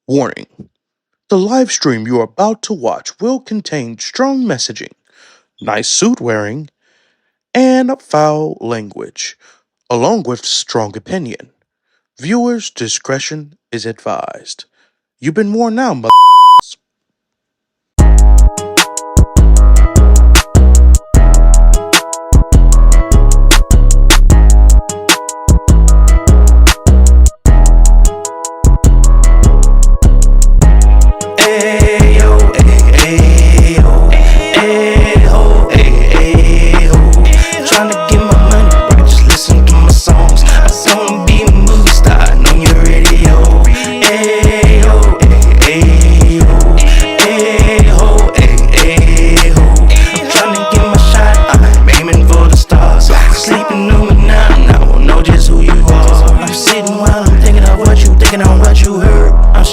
Warning: the live stream you are about to watch will contain strong messaging, nice suit wearing, and foul language, along with strong opinion. Viewers' discretion is advised. You've been warned now,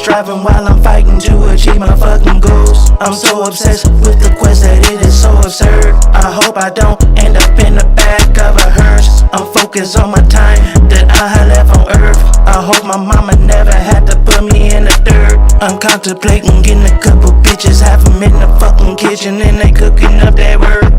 Striving while I'm fighting to achieve my fucking goals. I'm so obsessed with the quest that it is so absurd. I hope I don't end up in the back of a hearse. I'm focused on my time that I had left on earth. I hope my mama never had to put me in the dirt. I'm contemplating getting a couple bitches, have them in the fucking kitchen and they cooking up that word.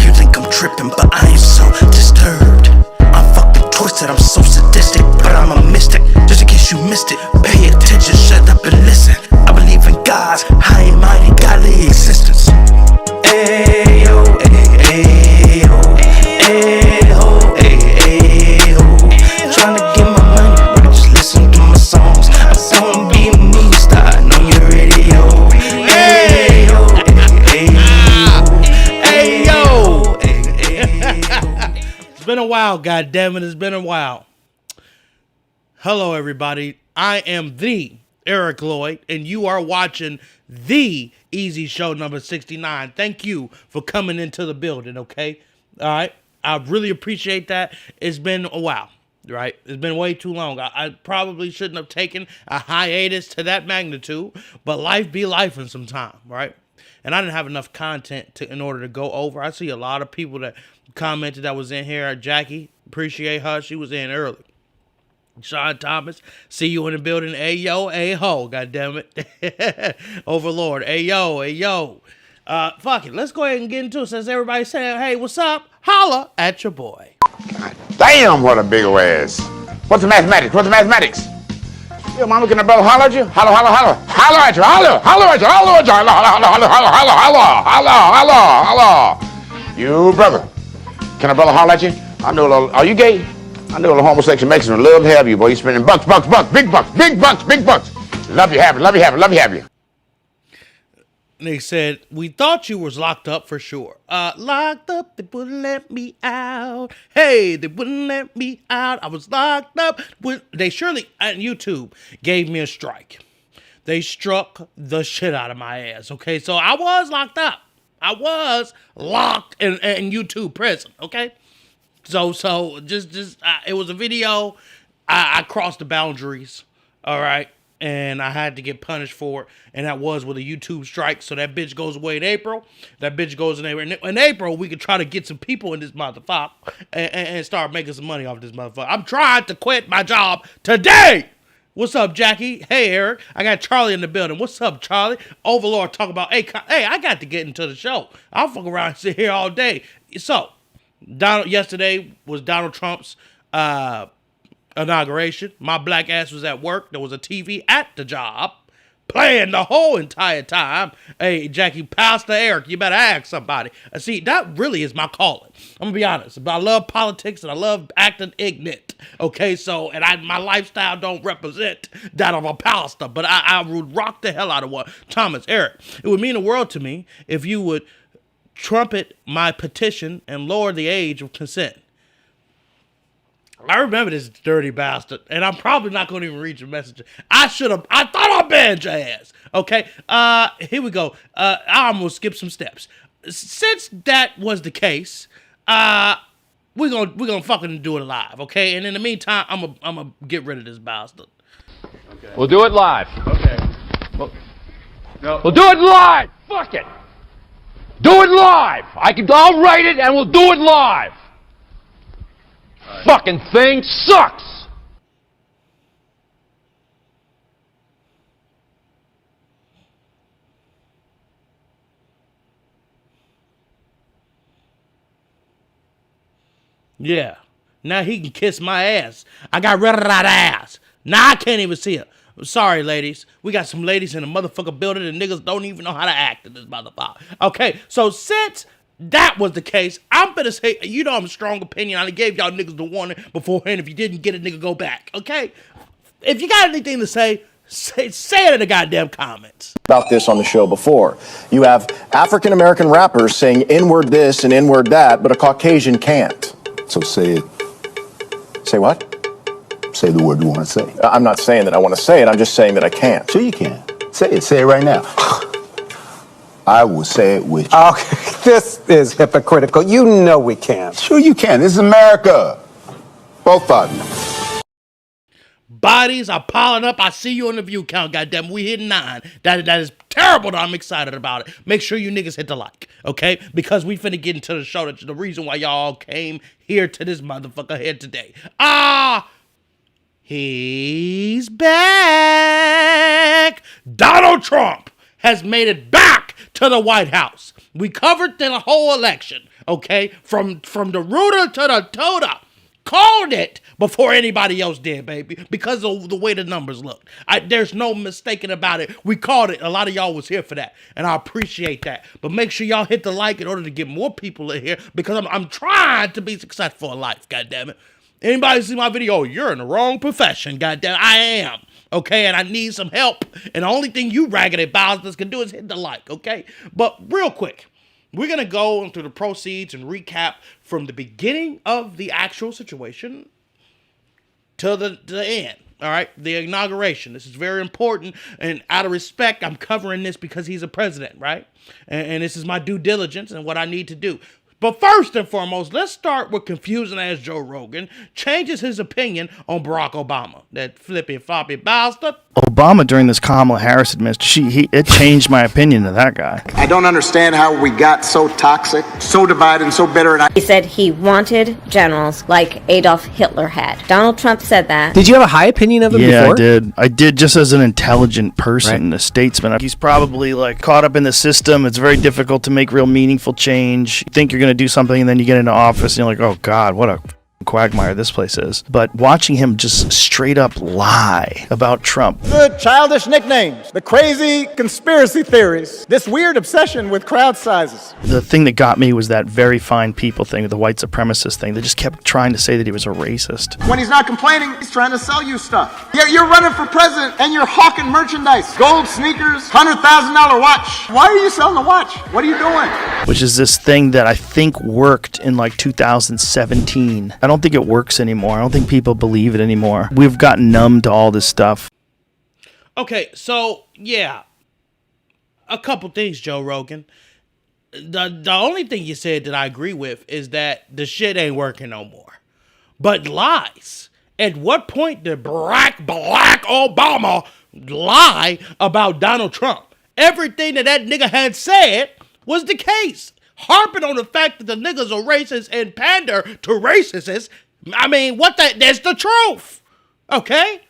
You think I'm tripping, but I am so disturbed. I'm fucking twisted, I'm so sadistic, but I'm a mystic. Just in case you missed it, pay attention, shut up and listen. I believe in God's high and mighty godly existence. Ayo, ayo, ayo, ayo. Trying to get my money, but just listen to my songs. I'm gonna be a movie star on your radio. Ayo, ayo, ayo. It's been a while, goddammit, it's been a while. Hello, everybody. I am the Eric Lloyd, and you are watching the Eazzy Show number 69. Thank you for coming into the building, okay? All right? I really appreciate that. It's been a while, right? It's been way too long. I probably shouldn't have taken a hiatus to that magnitude, but life be lifing some time, right? And I didn't have enough content in order to go over. I see a lot of people that commented that was in here. Jackie, appreciate her. She was in early. Sean Thomas, see you in the building. Ayo, a-ho, goddammit. Overlord, ayo, ayo. Fuck it, let's go ahead and get into it. Since everybody's saying, hey, what's up? Holla at your boy. God damn, what a big ol' ass. What's the mathematics? What's the mathematics? Yo, mama, can a brother holler at you? Holler, holler, holler. Holler at you, holler, holler at you, holler at you, holler, holler, holler, holler, holler, holler, holler, holler. You, brother, can a brother holler at you? I know a little, are you gay? I know the homosexual Mexican love to have you, boy. You spending bucks, big bucks, big bucks, big bucks. Love you, have you, love you, have you, love you, have you. They said, we thought you was locked up for sure. Locked up, they wouldn't let me out. Hey, they wouldn't let me out. I was locked up. They surely, on YouTube, gave me a strike. They struck the shit out of my ass, okay? So I was locked up. I was locked in YouTube prison, okay? So just it was a video. I crossed the boundaries, all right, and I had to get punished for it, and that was with a YouTube strike. So that bitch goes away in April. That bitch goes in April. In April, we could try to get some people in this motherfucker and start making some money off this motherfucker. I'm trying to quit my job today. What's up, Jackie? Hey, Eric. I got Charlie in the building. What's up, Charlie? Overlord talk about, hey, I got to get into the show. I'll fuck around and sit here all day. So, yesterday was Donald Trump's inauguration. My black ass was at work. There was a TV at the job playing the whole entire time. Hey, Jackie, Pastor Eric, you better ask somebody. See, that really is my calling. I'm gonna be honest. But I love politics and I love acting ignorant. Okay, so, and my lifestyle don't represent that of a pastor, but I would rock the hell out of one. Thomas, Eric, it would mean the world to me if you would trumpet my petition and lower the age of consent. I remember this dirty bastard, and I'm probably not going to even read your message. I thought I banned your ass. Okay, here we go. I'm going to skip some steps. Since that was the case, we're gonna fucking do it live, okay? And in the meantime, I'm gonna get rid of this bastard. Okay. We'll do it live. Okay. We'll do it live. Fuck it. Do it live. I'll write it and we'll do it live. Right. Fucking thing sucks. Yeah. Now he can kiss my ass. I got rid of that ass. Now I can't even see it. I'm sorry, ladies. We got some ladies in the motherfucker building and niggas don't even know how to act in this motherfucker. Okay, so since that was the case, I'm gonna say, you know I'm a strong opinion. I gave y'all niggas the warning beforehand. If you didn't get it, nigga, go back. Okay? If you got anything to say it in the goddamn comments. About this on the show before. You have African American rappers saying N-word this and N-word that, but a Caucasian can't. So say it. Say what? Say the word you want to say. I'm not saying that I want to say it, I'm just saying that I can't. Sure you can. Say it. Say it right now. I will say it with you. Okay, this is hypocritical. You know we can't. Sure you can. This is America. Both of you. Bodies are piling up. I see you on the view count, goddamn. We hit 9. That is terrible. That I'm excited about it. Make sure you niggas hit the like, okay? Because we finna get into the show. That's the reason why y'all came here to this motherfucker here today. He's back. Donald Trump has made it back to the White House. We covered the whole election, okay? From the rooter to the toter. Called it before anybody else did, baby, because of the way the numbers looked. There's no mistaking about it. We called it. A lot of y'all was here for that, and I appreciate that. But make sure y'all hit the like in order to get more people in here, because I'm trying to be successful in life, goddammit. Anybody see my video? You're in the wrong profession, goddammit. I am. Okay, and I need some help. And the only thing you raggedy bastards can do is hit the like, okay? But real quick, we're going to go into the proceeds and recap from the beginning of the actual situation to the end. All right, the inauguration. This is very important, and out of respect, I'm covering this because he's a president, right? And this is my due diligence and what I need to do. But first and foremost, let's start with confusing ass Joe Rogan changes his opinion on Barack Obama. That flippy floppy bastard. Obama during this Kamala Harris administration, it changed my opinion of that guy. I don't understand how we got so toxic, so divided, and so bitter. And He said he wanted generals like Adolf Hitler had. Donald Trump said that. Did you have a high opinion of him before? Yeah, I did. I did, just as an intelligent person, a statesman. He's probably like caught up in the system. It's very difficult to make real meaningful change. You think you're going to do something, and then you get into office, and you're like, oh God, what a quagmire this place is. But watching him just straight up lie about Trump. The childish nicknames, the crazy conspiracy theories, this weird obsession with crowd sizes. The thing that got me was that very fine people thing, the white supremacist thing. They just kept trying to say that he was a racist. When he's not complaining, he's trying to sell you stuff. You're running for president and you're hawking merchandise. Gold sneakers, $100,000 watch. Why are you selling the watch? What are you doing? Which is this thing that I think worked in like 2017. I don't think it works anymore. I don't think people believe it anymore. We've gotten numb to all this stuff. Okay, so yeah, a couple things, Joe Rogan. The only thing you said that I agree with is that the shit ain't working no more. But lies. At what point did Barack Obama lie about Donald Trump? Everything that nigga had said was the case. Harping on the fact that the niggas are racist and pander to racists. I mean, that's the truth. Okay?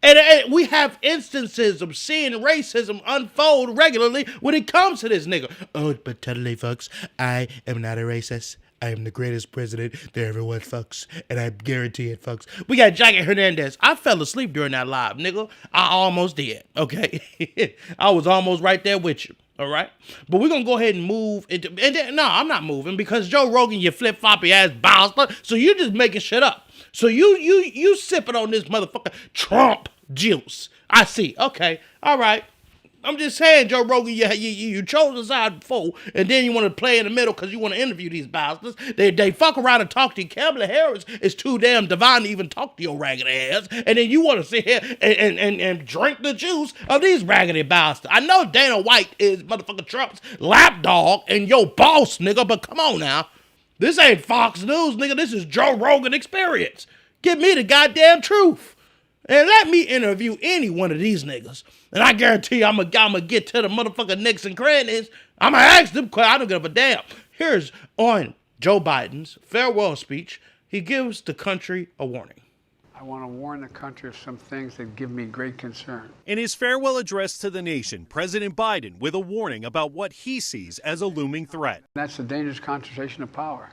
And we have instances of seeing racism unfold regularly when it comes to this nigga. Oh, but totally, folks, I am not a racist. I am the greatest president there ever was, folks. And I guarantee it, folks. We got Jackie Hernandez. I fell asleep during that live, nigga. I almost did, okay? I was almost right there with you, all right? But we're going to go ahead and move into... No, I'm not moving because Joe Rogan, you flip-floppy ass bastard. So you just making shit up. So you sipping on this motherfucker Trump juice. I see. Okay. All right. I'm just saying, Joe Rogan, you chose a side before, and then you want to play in the middle because you want to interview these bastards. They fuck around and talk to you. Kamala Harris is too damn divine to even talk to your raggedy ass, and then you want to sit here and drink the juice of these raggedy bastards. I know Dana White is motherfucking Trump's lapdog and your boss, nigga, but come on now. This ain't Fox News, nigga. This is Joe Rogan Experience. Give me the goddamn truth. And let me interview any one of these niggas. And I guarantee you I'm gonna get to the motherfucking nicks and crannies. I'm gonna ask them, I don't give a damn. Here's on Joe Biden's farewell speech. He gives the country a warning. I want to warn the country of some things that give me great concern. In his farewell address to the nation, President Biden with a warning about what he sees as a looming threat. That's the dangerous concentration of power.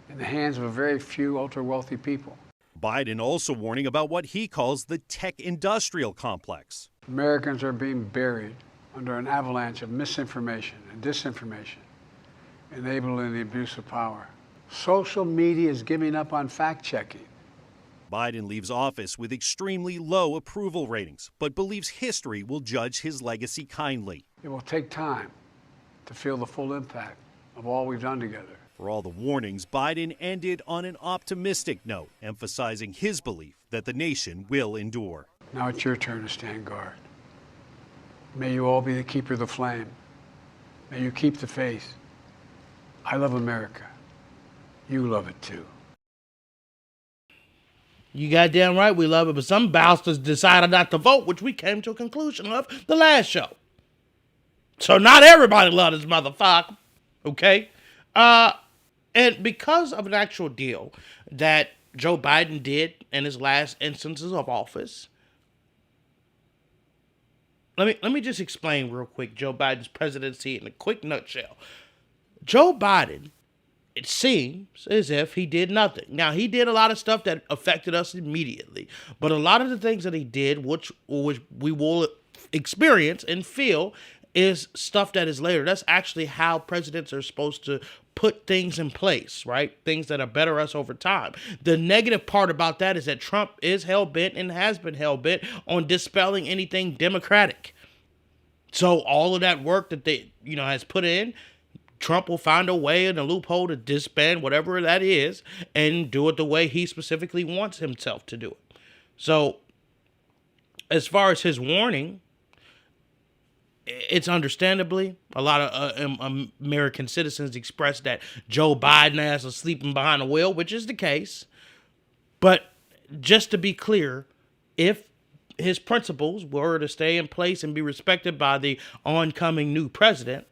in the hands of a very few ultra-wealthy people. Biden also warning about what he calls the tech industrial complex. Americans are being buried under an avalanche of misinformation and disinformation, enabling the abuse of power. Social media is giving up on fact-checking. Biden leaves office with extremely low approval ratings, but believes history will judge his legacy kindly. It will take time to feel the full impact of all we've done together. For all the warnings, Biden ended on an optimistic note, emphasizing his belief that the nation will endure. Now it's your turn to stand guard. May you all be the keeper of the flame. May you keep the faith. I love America. You love it too. You goddamn right we love it, but some bastards decided not to vote, which we came to a conclusion of the last show. So not everybody loves this motherfucker, okay? And because of an actual deal that Joe Biden did in his last instances of office, let me just explain real quick Joe Biden's presidency in a quick nutshell. Joe Biden, it seems as if he did nothing. Now, he did a lot of stuff that affected us immediately, but a lot of the things that he did, which we will experience and feel, is stuff that is later. That's actually how presidents are supposed to put things in place, right? Things that are better us over time. The negative part about that is that Trump is hell-bent and has been hell-bent on dispelling anything democratic. So all of that work that they, has put in, Trump will find a way and a loophole to disband whatever that is and do it the way he specifically wants himself to do it. So as far as his warning, it's understandably a lot of American citizens expressed that Joe Biden ass is sleeping behind the wheel, which is the case. But just to be clear, if his principles were to stay in place and be respected by the oncoming new president,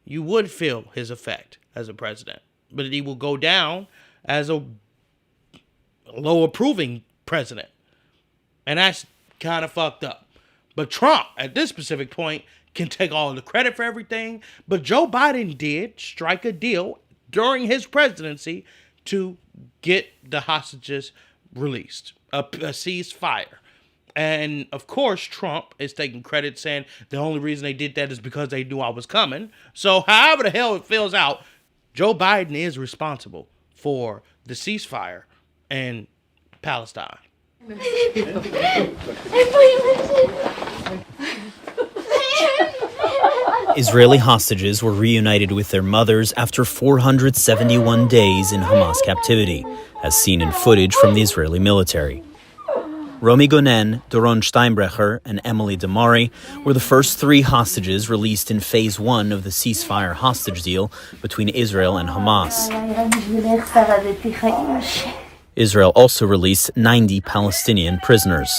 you would feel his effect as a president. But he will go down as a low approving president. And that's kind of fucked up. But Trump, at this specific point, can take all the credit for everything. But Joe Biden did strike a deal during his presidency to get the hostages released, a ceasefire. And of course, Trump is taking credit, saying the only reason they did that is because they knew I was coming. So however the hell it fills out, Joe Biden is responsible for the ceasefire in Palestine. Israeli hostages were reunited with their mothers after 471 days in Hamas captivity, as seen in footage from the Israeli military. Romy Gonen, Doron Steinbrecher, and Emily Damari were the first 3 hostages released in Phase 1 of the ceasefire hostage deal between Israel and Hamas. Israel also released 90 Palestinian prisoners.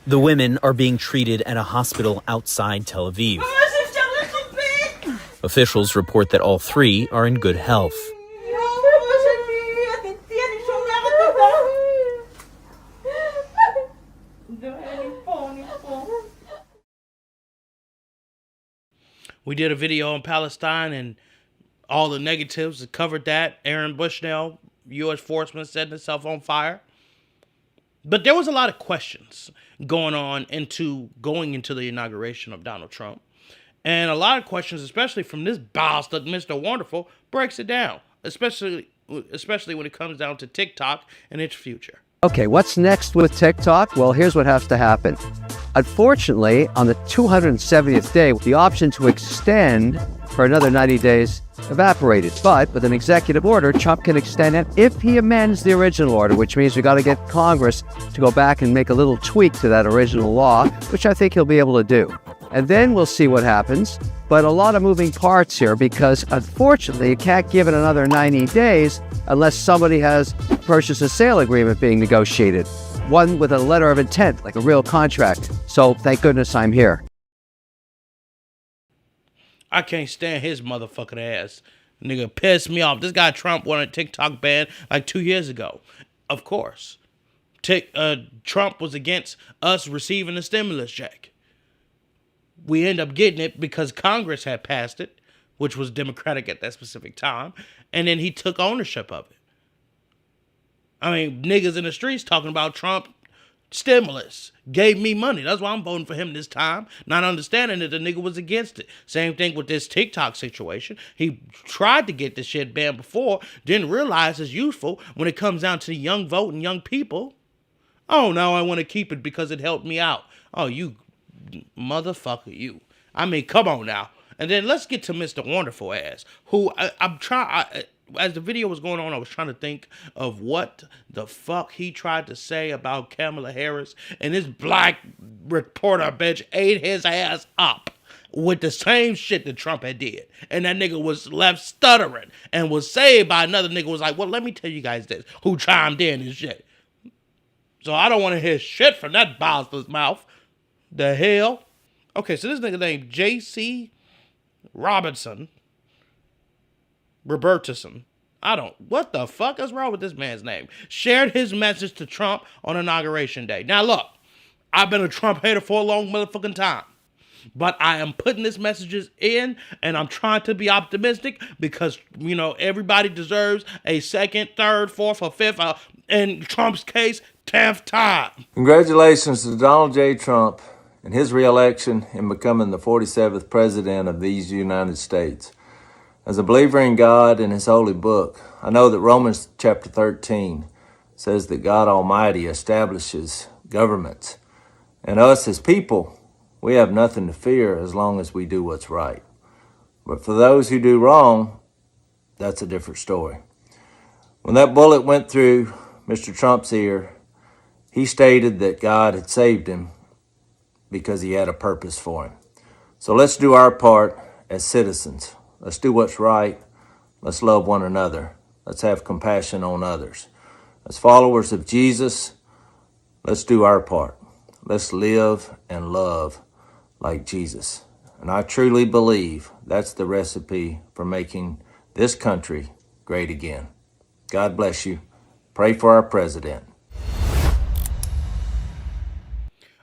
The women are being treated at a hospital outside Tel Aviv. Officials report that all 3 are in good health. We did a video on Palestine and all the negatives that covered that. Aaron Bushnell, U.S. forceman, setting himself on fire. But there was a lot of questions going into the inauguration of Donald Trump. And a lot of questions, especially from this bastard, Mr. Wonderful, breaks it down. Especially when it comes down to TikTok and its future. Okay, what's next with TikTok? Well, here's what has to happen. Unfortunately, on the 270th day, the option to extend for another 90 days evaporated. But with an executive order, Trump can extend it if he amends the original order, which means we got to get Congress to go back and make a little tweak to that original law, which I think he'll be able to do. And then we'll see what happens. But a lot of moving parts here because, unfortunately, you can't give it another 90 days unless somebody has purchase and sale agreement being negotiated. One with a letter of intent, like a real contract. So thank goodness I'm here. I can't stand his motherfucking ass. Nigga pissed me off. This guy Trump wanted a TikTok ban like 2 years ago. Of course. Trump was against us receiving the stimulus check. We end up getting it because Congress had passed it. which was Democratic at that specific time, and then he took ownership of it. I mean, niggas in the streets talking about Trump stimulus gave me money. That's why I'm voting for him this time, not understanding that the nigga was against it. Same thing with this TikTok situation. He tried to get this shit banned before, didn't realize it's useful when it comes down to the young vote and young people. Oh, now I want to keep it because it helped me out. Oh, you motherfucker, you. I mean, come on now. And then let's get to Mr. Wonderful Ass, who I'm trying... As the video was going on, I was trying to think of what the fuck he tried to say about Kamala Harris, and this black reporter bitch ate his ass up with the same shit that Trump had did. And that nigga was left stuttering and was saved by another nigga who was like, well, let me tell you guys this, who chimed in and shit. So I don't want to hear shit from that bastard's mouth. The hell? Okay, so this nigga named J.C. Robertson. What the fuck is wrong with this man's name? Shared his message to Trump on Inauguration Day. Now look, I've been a Trump hater for a long motherfucking time. But I am putting these messages in, and I'm trying to be optimistic because, you know, everybody deserves a second, third, fourth, or fifth, in Trump's case, 10th time. Congratulations to Donald J. Trump and his reelection in becoming the 47th president of these United States. As a believer in God and his holy book, I know that Romans chapter 13 says that God Almighty establishes governments. And us as people, we have nothing to fear as long as we do what's right. But for those who do wrong, that's a different story. When that bullet went through Mr. Trump's ear, he stated that God had saved him because he had a purpose for him. So let's do our part as citizens. Let's do what's right. Let's love one another. Let's have compassion on others. As followers of Jesus, let's do our part. Let's live and love like Jesus. And I truly believe that's the recipe for making this country great again. God bless you. Pray for our president.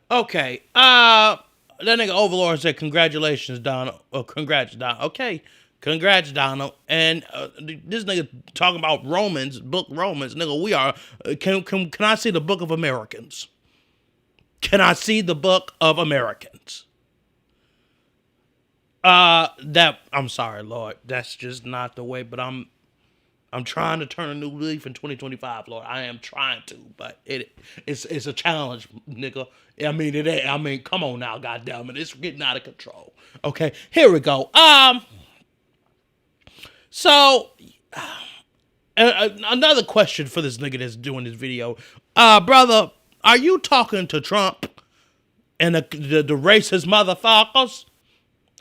Okay, that nigga Overlord said, congratulations, Donald. Oh, congrats, Donald. Okay, congrats, Donald. And this nigga talking about Romans, book Romans. Nigga, we are, can I see the book of Americans? Can I see the book of Americans? I'm sorry, Lord. That's just not the way, but I'm trying to turn a new leaf in 2025, Lord. I am trying to, but it's a challenge, nigga. I mean, it ain't. I mean, come on now, goddammit. It's getting out of control. Okay, here we go. So, another question for this nigga that's doing this video. Brother, are you talking to Trump and the racist motherfuckers?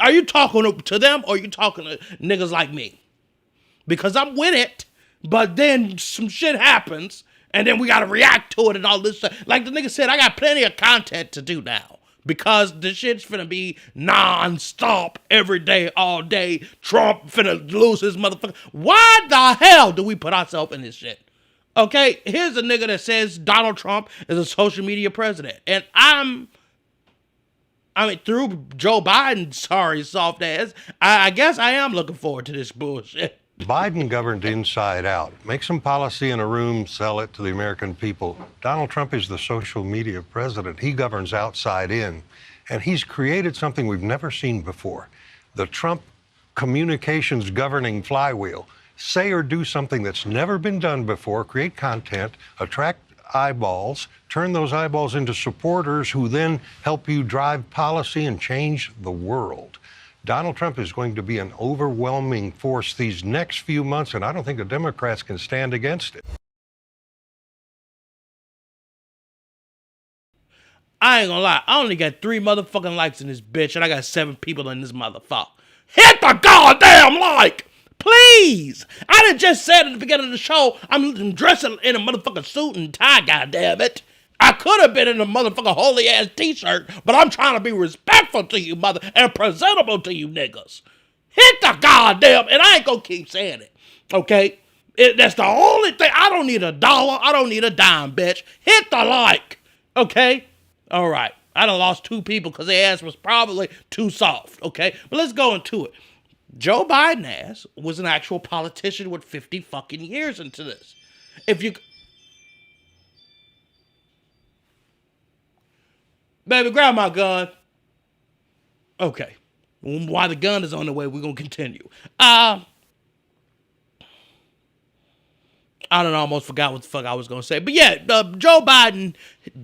Are you talking to them, or are you talking to niggas like me? Because I'm with it, but then some shit happens, and then we gotta react to it and all this stuff. Like the nigga said, I got plenty of content to do now. Because the shit's finna be non-stop every day, all day. Trump finna lose his motherfucker. Why the hell do we put ourselves in this shit? Okay, here's a nigga that says Donald Trump is a social media president. And through Joe Biden, sorry, soft ass, I guess I am looking forward to this bullshit. Biden governed inside out. Make some policy in a room, sell it to the American people. Donald Trump is the social media president. He governs outside in. And he's created something we've never seen before. The Trump communications governing flywheel. Say or do something that's never been done before, create content, attract eyeballs, turn those eyeballs into supporters who then help you drive policy and change the world. Donald Trump is going to be an overwhelming force these next few months, and I don't think the Democrats can stand against it. I ain't gonna lie, I only got 3 motherfucking likes in this bitch, and I got 7 people in this motherfucker. Hit the goddamn like! Please! I done just said at the beginning of the show, I'm dressing in a motherfucking suit and tie, goddammit. I could have been in a motherfucking holy ass t-shirt, but I'm trying to be respectful to you, mother, and presentable to you niggas. Hit the goddamn, and I ain't gonna keep saying it, okay? That's the only thing. I don't need $1. I don't need a dime, bitch. Hit the like, okay? All right. I done lost 2 people because their ass was probably too soft, okay? But let's go into it. Joe Biden ass was an actual politician with 50 fucking years into this. If you... Baby, grab my gun. Okay. While the gun is on the way, we're going to continue. I don't know, I almost forgot what the fuck I was going to say. But yeah, Joe Biden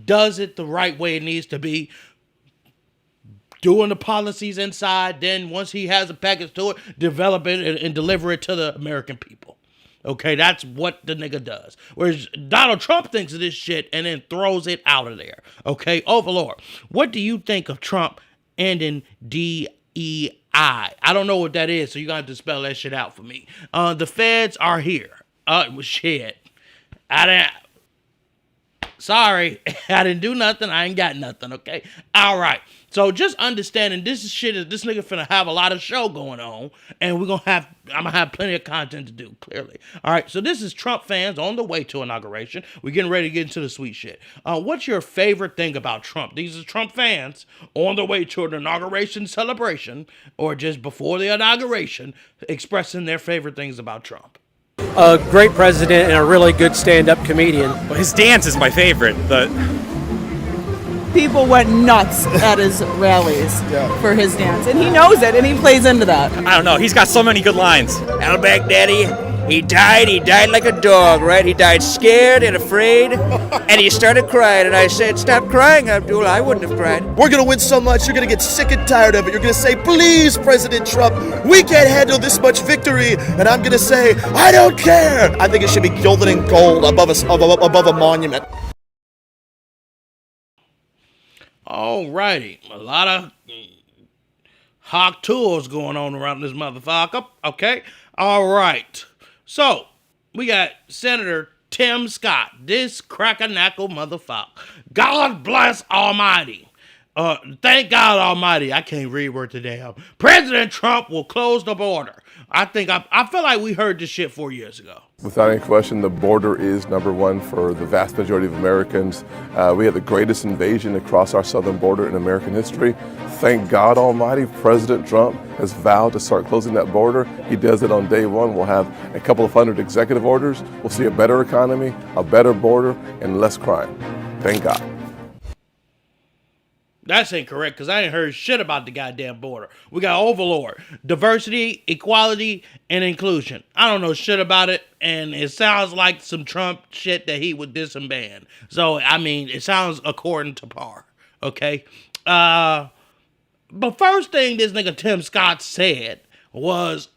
does it the right way it needs to be. Doing the policies inside, then once he has a package to it, develop it and deliver it to the American people. Okay, that's what the nigga does. Whereas Donald Trump thinks of this shit and then throws it out of there. Okay, Overlord, what do you think of Trump ending DEI? I don't know what that is, so you're going to have to spell that shit out for me. The feds are here. Shit. Sorry, I didn't do nothing. I ain't got nothing, okay? All right. So just understanding this nigga finna have a lot of show going on, and I'm gonna have plenty of content to do, clearly. All right, so this is Trump fans on the way to inauguration. We're getting ready to get into the sweet shit. What's your favorite thing about Trump? These are Trump fans on the way to an inauguration celebration, or just before the inauguration, expressing their favorite things about Trump. A great president and a really good stand-up comedian. Well, his dance is my favorite. People went nuts at his rallies for his dance, and he knows it, and he plays into that. I don't know. He's got so many good lines. Al-Baghdadi, he died like a dog, right? He died scared and afraid, and he started crying, and I said, stop crying, Abdul. I wouldn't have cried. We're going to win so much, you're going to get sick and tired of it. You're going to say, please, President Trump, we can't handle this much victory. And I'm going to say, I don't care. I think it should be gilded in gold above a monument. Alrighty, a lot of hawk tours going on around this motherfucker. Okay, all right. So we got Senator Tim Scott, this cracker-knackle motherfucker. God bless Almighty. Thank God Almighty. I can't read word today. President Trump will close the border. I feel like we heard this shit 4 years ago. Without any question, the border is number one for the vast majority of Americans. We had the greatest invasion across our southern border in American history. Thank God Almighty, President Trump has vowed to start closing that border. He does it on day one. We'll have a couple of hundred executive orders. We'll see a better economy, a better border, and less crime. Thank God. That's incorrect, because I ain't heard shit about the goddamn border. We got Overlord, diversity, equality, and inclusion. I don't know shit about it, and it sounds like some Trump shit that he would disband. So, I mean, it sounds according to par, okay? But first thing this nigga Tim Scott said was,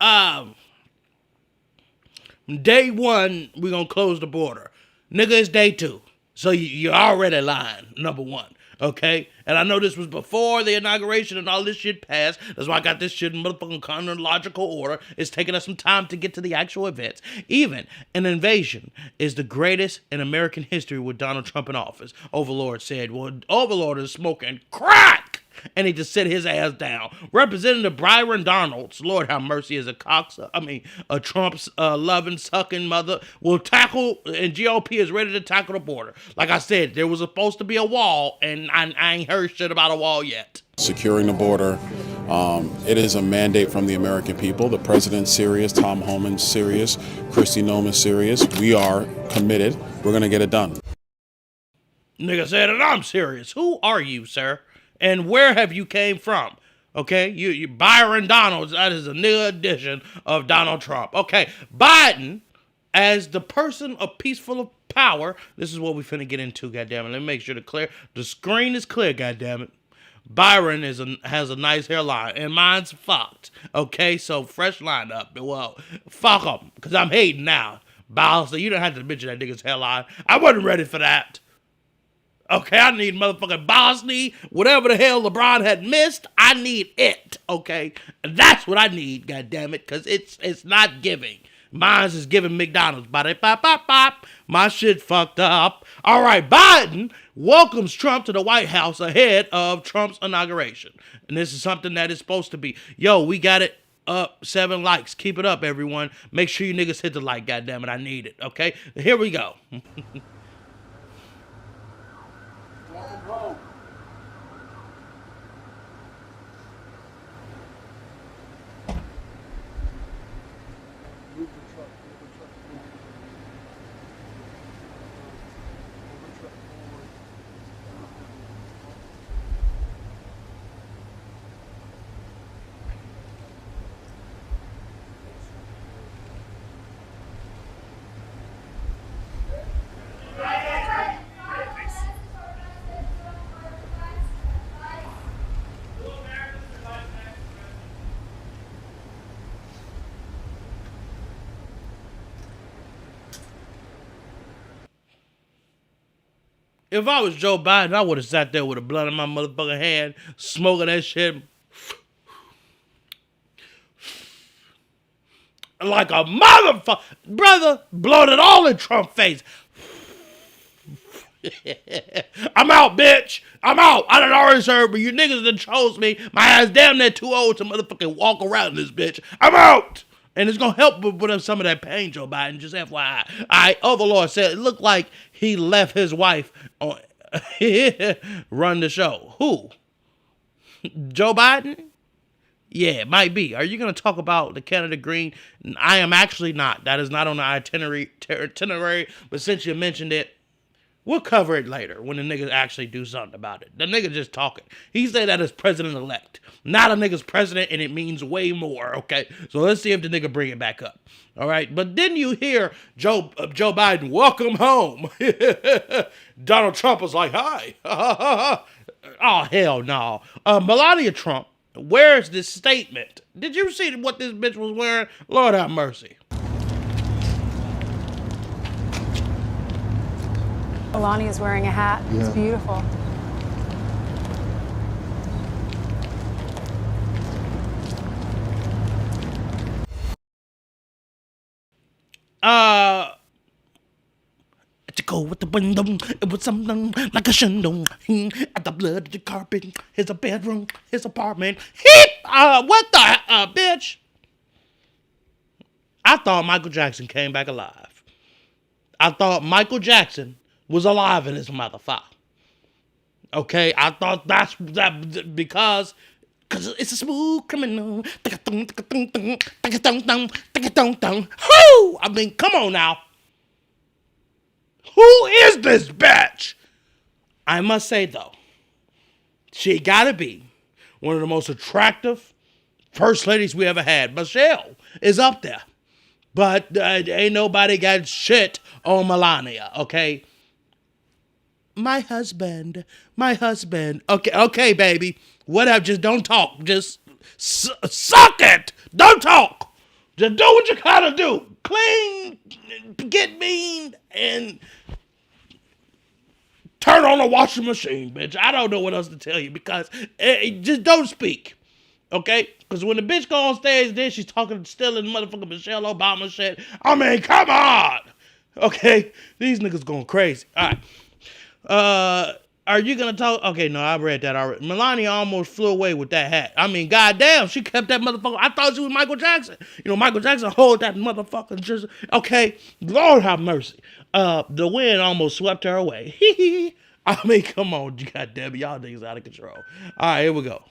day one, we gonna close the border. Nigga, it's day two. So you're already lying, number one. Okay? And I know this was before the inauguration and all this shit passed. That's why I got this shit in motherfucking chronological order. It's taking us some time to get to the actual events. Even an invasion is the greatest in American history with Donald Trump in office. Overlord said, well, Overlord is smoking crack. And he just sit his ass down. Representative Byron Donalds, Lord have mercy, is a Trump's loving, sucking mother, will tackle, and GOP is ready to tackle the border. Like I said, there was supposed to be a wall, and I ain't heard shit about a wall yet. Securing the border, it is a mandate from the American people. The president's serious, Tom Homan's serious, Kristi Noem's serious. We are committed. We're going to get it done. Nigga said it, I'm serious. Who are you, sir? And where have you came from? Okay, you Byron Donalds, that is a new edition of Donald Trump. Okay, Biden, as the person of peaceful power, this is what we finna get into, goddammit. Let me make sure the screen is clear, goddammit. Byron has a nice hairline, and mine's fucked. Okay, so fresh lineup. Well, fuck him, because I'm hating now. Bowser, you don't have to mention that nigga's hairline. I wasn't ready for that. Okay, I need motherfucking Bosnia, whatever the hell LeBron had missed, I need it, okay? That's what I need, goddammit, because it's not giving. Mine's is giving McDonald's. Bop. My shit fucked up. All right, Biden welcomes Trump to the White House ahead of Trump's inauguration. And this is something that is supposed to be, yo, we got it up 7 likes. Keep it up, everyone. Make sure you niggas hit the like, goddammit, I need it, okay? Here we go. If I was Joe Biden, I would have sat there with a blunt in my motherfucking hand, smoking that shit like a motherfucker. Brother, blowing it all in Trump's face. I'm out, bitch. I'm out. I done already served, but you niggas done chose me. My ass damn near too old to motherfucking walk around this bitch. I'm out. And it's gonna help with some of that pain, Joe Biden. Just FYI. Overlord said it looked like he left his wife on run the show. Who? Joe Biden? Yeah, it might be. Are you going to talk about the Canada Green? I am actually not. That is not on the itinerary. But since you mentioned it, we'll cover it later when the niggas actually do something about it. The nigga just talking. He said that as president-elect. Not a nigga's president, and it means way more, okay? So let's see if the nigga bring it back up. All right? But didn't you hear Joe Biden, welcome home? Donald Trump was like, hi. Oh, hell no. Melania Trump, where's this statement? Did you see what this bitch was wearing? Lord have mercy. Melania is wearing a hat. It's beautiful. To go with the window, it was something like a shingle. At the blood of the carpet, here's a bedroom, his apartment. What the bitch? I thought Michael Jackson came back alive. I thought Michael Jackson was alive in this motherfucker. Okay, I thought that's that because it's a smooth criminal. Whoo! I mean, come on now. Who is this bitch? I must say, though, she gotta be one of the most attractive first ladies we ever had. Michelle is up there. But ain't nobody got shit on Melania, okay? My husband. Okay, baby. Whatever, just don't talk. Just suck it. Don't talk. Just do what you gotta do. Clean, get mean, and turn on the washing machine, bitch. I don't know what else to tell you because just don't speak, okay? Because when the bitch go on stage, then she's talking, stealing motherfucking Michelle Obama shit. I mean, come on, okay? These niggas going crazy. All right. Are you gonna talk? Okay, no, I read that already. Melania almost flew away with that hat. I mean, goddamn, she kept that motherfucker. I thought she was Michael Jackson. You know, Michael Jackson hold that motherfucker just okay. Lord have mercy. The wind almost swept her away. I mean, come on, goddamn, y'all niggas out of control. All right, here we go.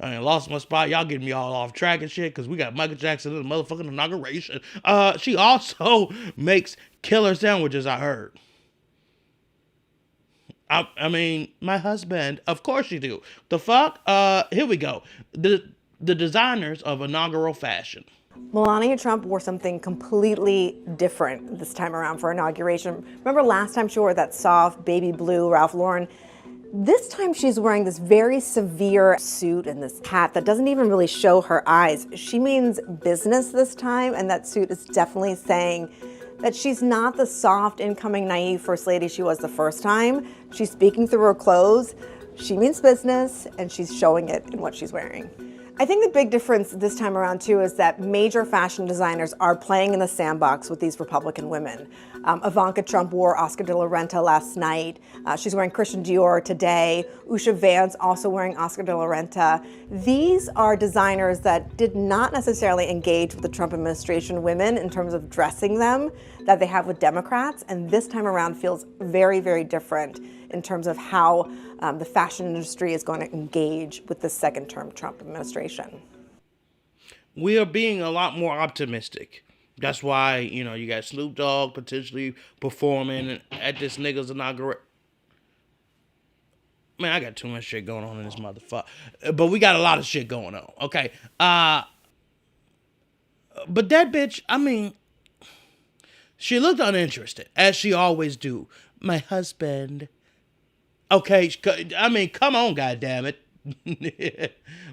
I ain't lost my spot. Y'all getting me all off track and shit because we got Michael Jackson in the motherfucking inauguration. She also makes killer sandwiches, I heard. I mean, my husband, of course you do. The fuck? Here we go. The designers of inaugural fashion. Melania Trump wore something completely different this time around for inauguration. Remember last time she wore that soft baby blue Ralph Lauren? This time she's wearing this very severe suit and this hat that doesn't even really show her eyes. She means business this time, and that suit is definitely saying that she's not the soft, incoming, naive First Lady she was the first time. She's speaking through her clothes. She means business, and she's showing it in what she's wearing. I think the big difference this time around, too, is that major fashion designers are playing in the sandbox with these Republican women. Ivanka Trump wore Oscar de la Renta last night. She's wearing Christian Dior today. Usha Vance also wearing Oscar de la Renta. These are designers that did not necessarily engage with the Trump administration women in terms of dressing them that they have with Democrats, and this time around feels very, very different in terms of how the fashion industry is going to engage with the second-term Trump administration. We are being a lot more optimistic. That's why, you know, you got Snoop Dogg potentially performing at this nigga's inauguration. Man, I got too much shit going on in this motherfucker. But we got a lot of shit going on, okay? But that bitch, I mean, she looked uninterested, as she always do. My husband. Okay, I mean, come on, goddammit.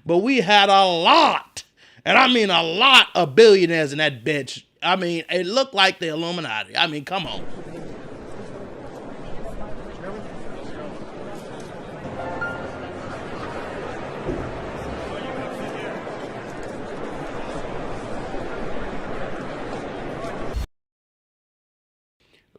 But we had a lot, and I mean a lot of billionaires in that bitch. I mean, it looked like the Illuminati. I mean, come on.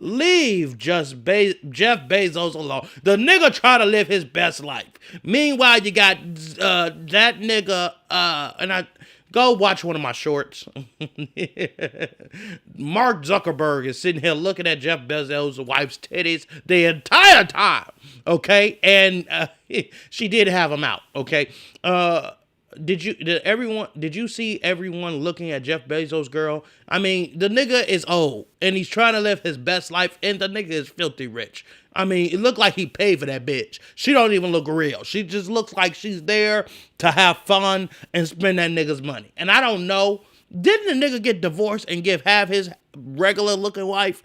Leave Jeff Bezos alone. The nigga trying to live his best life. Meanwhile, you got that nigga, and I go watch one of my shorts. Mark Zuckerberg is sitting here looking at Jeff Bezos' wife's titties the entire time. Okay, and she did have him out. Okay, did you see everyone looking at Jeff Bezos' girl? I mean, the nigga is old and he's trying to live his best life, and the nigga is filthy rich. I mean, it looked like he paid for that bitch. She don't even look real. She just looks like she's there to have fun and spend that nigga's money. And I don't know, didn't the nigga get divorced and give half his regular looking wife?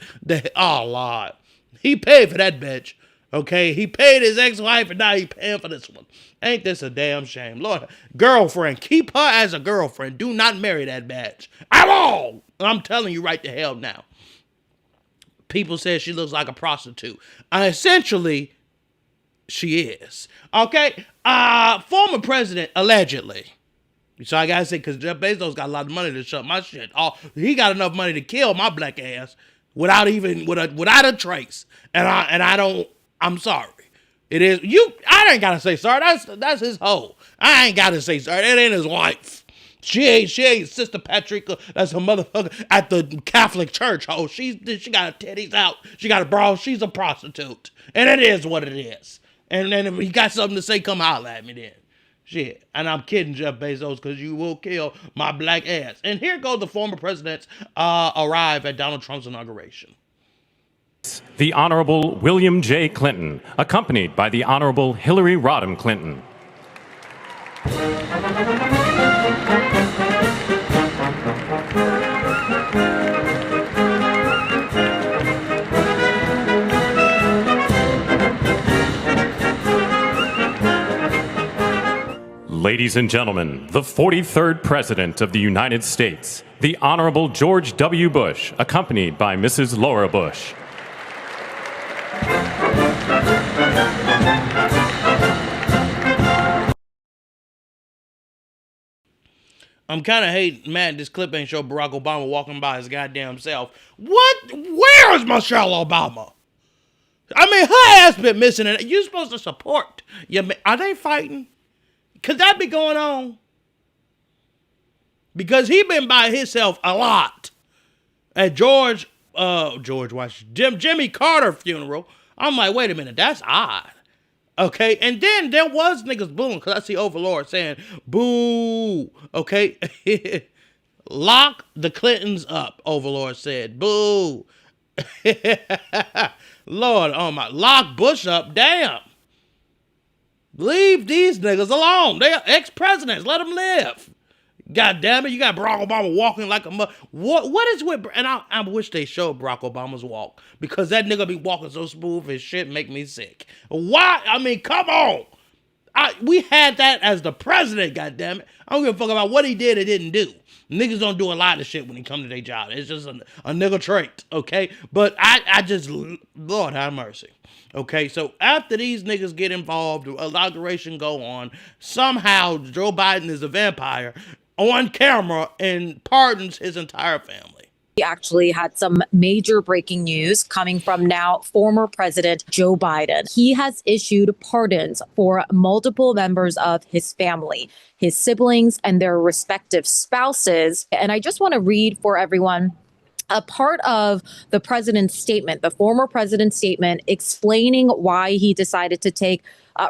Oh Lord, he paid for that bitch. Okay, he paid his ex-wife and now he paying for this one. Ain't this a damn shame? Lord, girlfriend, keep her as a girlfriend. Do not marry that bitch at all. I'm telling you right the hell now. People say she looks like a prostitute. Essentially, she is. Okay, former president, allegedly. So I gotta say, because Jeff Bezos got a lot of money to shut my shit. Oh, he got enough money to kill my black ass without a trace. And I don't. I'm sorry. It is you. I ain't gotta say sorry. That's his hoe. I ain't gotta say sorry. That ain't his wife. She ain't Sister Patricia. That's her motherfucker at the Catholic Church. Oh, she got her titties out. She got a bra. She's a prostitute, and it is what it is. And then if he got something to say, come holler at me then. Shit. And I'm kidding, Jeff Bezos, because you will kill my black ass. And here goes the former presidents arrive at Donald Trump's inauguration. The Honorable William J. Clinton, accompanied by the Honorable Hillary Rodham Clinton. Ladies and gentlemen, the 43rd President of the United States, the Honorable George W. Bush, accompanied by Mrs. Laura Bush. I'm kind of mad this clip ain't show Barack Obama walking by his goddamn self. What? Where is Michelle Obama? I mean, her ass been missing it. You're supposed to support. Are they fighting? Could that be going on? Because he been by himself a lot. At Jimmy Carter funeral. I'm like, wait a minute, that's odd. Okay, and then there was niggas booing, because I see Overlord saying, boo, okay? Lock the Clintons up, Overlord said, boo. Lord, oh my, lock Bush up, damn. Leave these niggas alone. They are ex-presidents, let them live. God damn it, you got Barack Obama walking like a what is with, and I wish they showed Barack Obama's walk, because that nigga be walking so smooth, his shit make me sick. Why? I mean, come on. We had that as the president, God damn it. I don't give a fuck about what he did or didn't do. Niggas don't do a lot of shit when they come to their job. It's just a nigga trait, okay? But I just, Lord have mercy. Okay, so after these niggas get involved, the inauguration go on, somehow Joe Biden is a vampire on camera and pardons his entire family. We actually had some major breaking news coming from now former President Joe Biden. He has issued pardons for multiple members of his family, his siblings and their respective spouses. And I just want to read for everyone a part of the president's statement, the former president's statement, explaining why he decided to take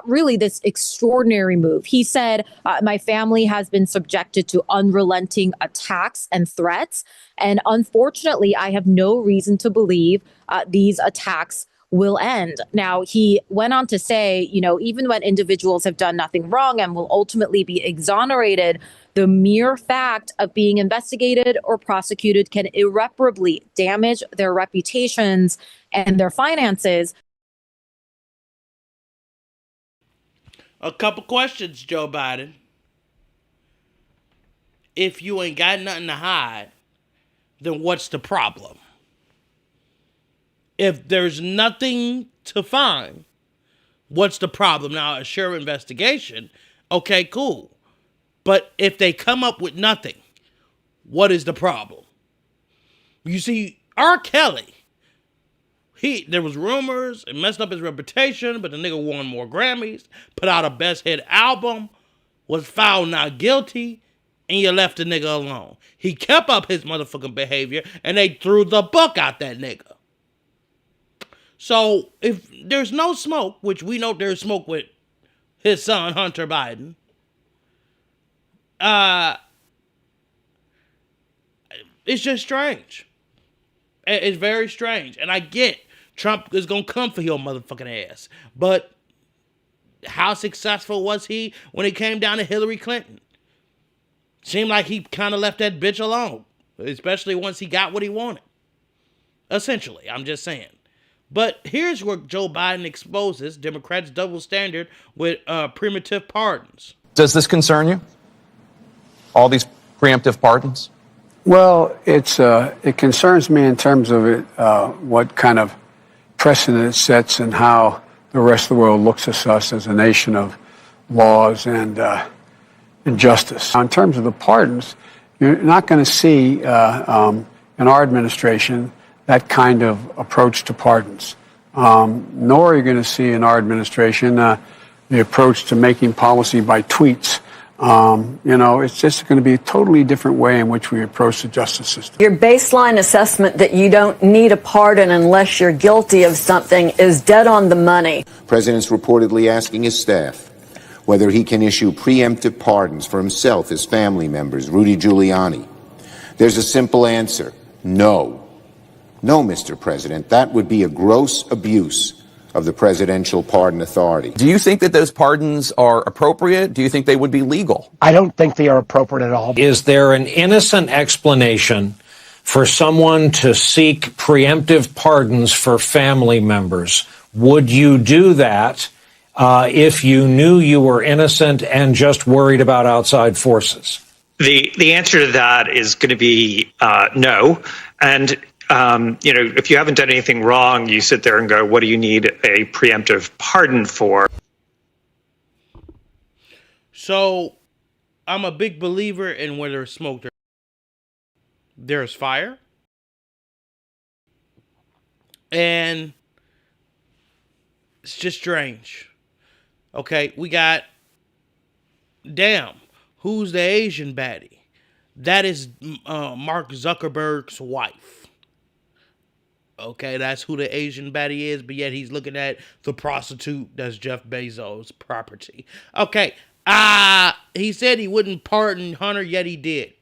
really this extraordinary move. He said, my family has been subjected to unrelenting attacks and threats. And unfortunately, I have no reason to believe these attacks will end. Now, he went on to say, even when individuals have done nothing wrong and will ultimately be exonerated, the mere fact of being investigated or prosecuted can irreparably damage their reputations and their finances. A couple questions, Joe Biden. If you ain't got nothing to hide, then what's the problem? If there's nothing to find, what's the problem? Now, a sure investigation, okay, cool. But if they come up with nothing, what is the problem? You see, R. Kelly There was rumors, it messed up his reputation, but the nigga won more Grammys, put out a best hit album, was found not guilty, and you left the nigga alone. He kept up his motherfucking behavior, and they threw the book out that nigga. So, if there's no smoke, which we know there's smoke with his son, Hunter Biden, it's just strange. It's very strange. And I get Trump is going to come for your motherfucking ass. But how successful was he when it came down to Hillary Clinton? Seemed like he kind of left that bitch alone. Especially once he got what he wanted. Essentially, I'm just saying. But here's where Joe Biden exposes Democrats' double standard with preemptive pardons. Does this concern you? All these preemptive pardons? Well, it concerns me in terms of what kind of precedent it sets and how the rest of the world looks at us as a nation of laws and justice. In terms of the pardons, you're not going to see in our administration that kind of approach to pardons. Nor are you going to see in our administration the approach to making policy by tweets. It's just going to be a totally different way in which we approach the justice system. Your baseline assessment that you don't need a pardon unless you're guilty of something is dead on the money. The president's reportedly asking his staff whether he can issue preemptive pardons for himself, his family members, Rudy Giuliani. There's a simple answer: no. No, Mr. President, that would be a gross abuse of the presidential pardon authority. Do you think that those pardons are appropriate? Do you think they would be legal? I don't think they are appropriate at all. Is there an innocent explanation for someone to seek preemptive pardons for family members? Would you do that if you knew you were innocent and just worried about outside forces? The answer to that is going to be no. And if you haven't done anything wrong, you sit there and go, what do you need a preemptive pardon for? So, I'm a big believer in where there's smoke, there's fire. And it's just strange. Okay, we got, damn, who's the Asian baddie? That is Mark Zuckerberg's wife. Okay, that's who the Asian baddie is, but yet he's looking at the prostitute that's Jeff Bezos' property. Okay, he said he wouldn't pardon Hunter, yet he did.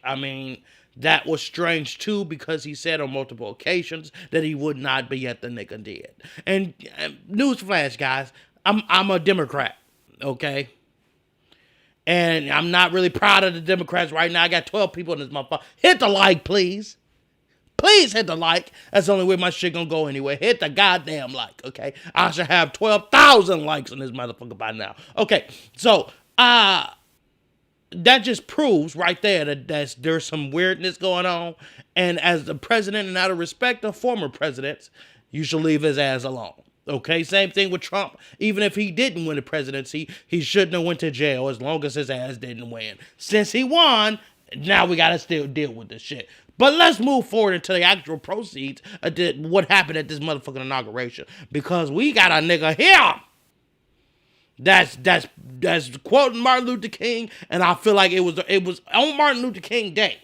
I mean, that was strange too, because he said on multiple occasions that he would not, but yet the nigga did. And newsflash, guys, I'm a Democrat, okay? And I'm not really proud of the Democrats right now. I got 12 people in this motherfucker. Hit the like, please. Please hit the like. That's the only way my shit gonna go anyway. Hit the goddamn like, okay? I should have 12,000 likes on this motherfucker by now. Okay, so, that just proves right there that there's some weirdness going on. And as the president, and out of respect of former presidents, you should leave his ass alone. Okay, same thing with Trump. Even if he didn't win the presidency, he shouldn't have went to jail as long as his ass didn't win. Since he won, now we gotta still deal with this shit. But let's move forward into the actual proceeds of what happened at this motherfucking inauguration. Because we got a nigga here that's quoting Martin Luther King, and I feel like it was on Martin Luther King Day.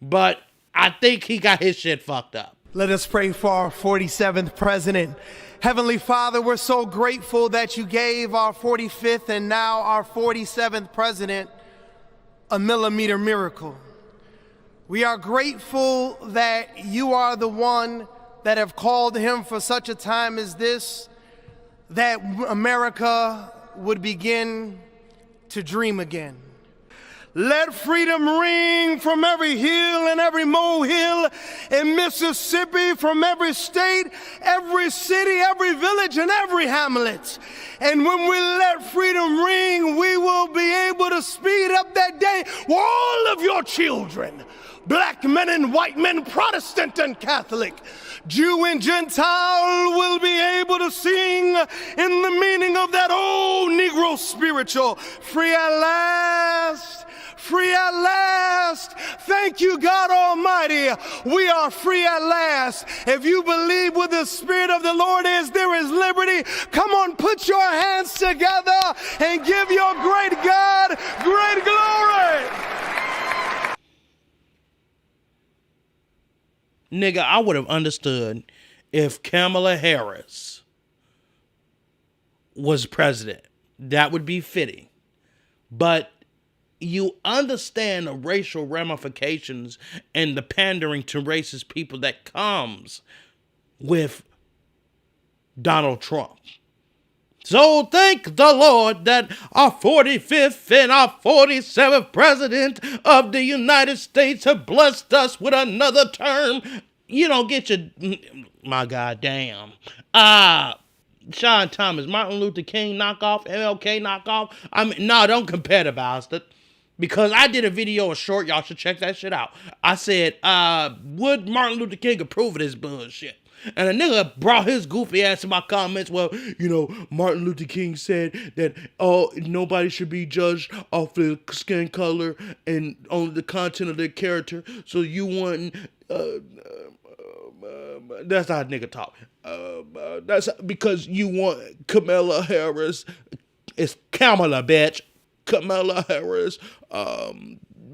But I think he got his shit fucked up. Let us pray for our 47th president. Heavenly Father, we're so grateful that you gave our 45th and now our 47th president a millimeter miracle. We are grateful that you are the one that have called him for such a time as this, that America would begin to dream again. Let freedom ring from every hill and every molehill in Mississippi, from every state, every city, every village, and every hamlet. And when we let freedom ring, we will be able to speed up that day where all of your children, black men and white men, Protestant and Catholic, Jew and Gentile, will be able to sing in the meaning of that old Negro spiritual, free at last, free at last. Thank you, God Almighty. We are free at last. If you believe where the Spirit of the Lord is, there is liberty. Come on, put your hands together and give your great God great glory. Nigga, I would have understood if Kamala Harris was president. That would be fitting. But you understand the racial ramifications and the pandering to racist people that comes with Donald Trump. So thank the Lord that our 45th and our 47th president of the United States have blessed us with another term. You don't get your... My goddamn. Sean Thomas, Martin Luther King knockoff, MLK knockoff. I mean, no, don't compare the bastard. Because I did a video, a short, y'all should check that shit out. I said, would Martin Luther King approve of this bullshit? And a nigga brought his goofy ass in my comments. Well, you know, Martin Luther King said that nobody should be judged off their skin color and on the content of their character. So you want... that's how nigga talk. That's because you want Kamala Harris. It's Kamala, bitch. Kamala Harris.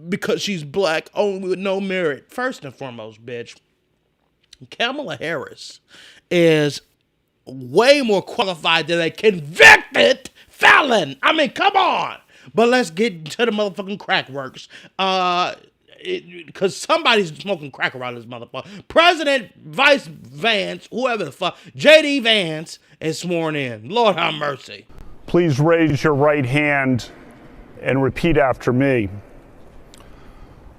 Because she's black, only with no merit. First and foremost, bitch. Kamala Harris is way more qualified than a convicted felon. I mean, come on. But let's get to the motherfucking crack works. Because somebody's smoking crack around this motherfucker. President Vice Vance, whoever the fuck, J.D. Vance is sworn in. Lord have mercy. Please raise your right hand and repeat after me.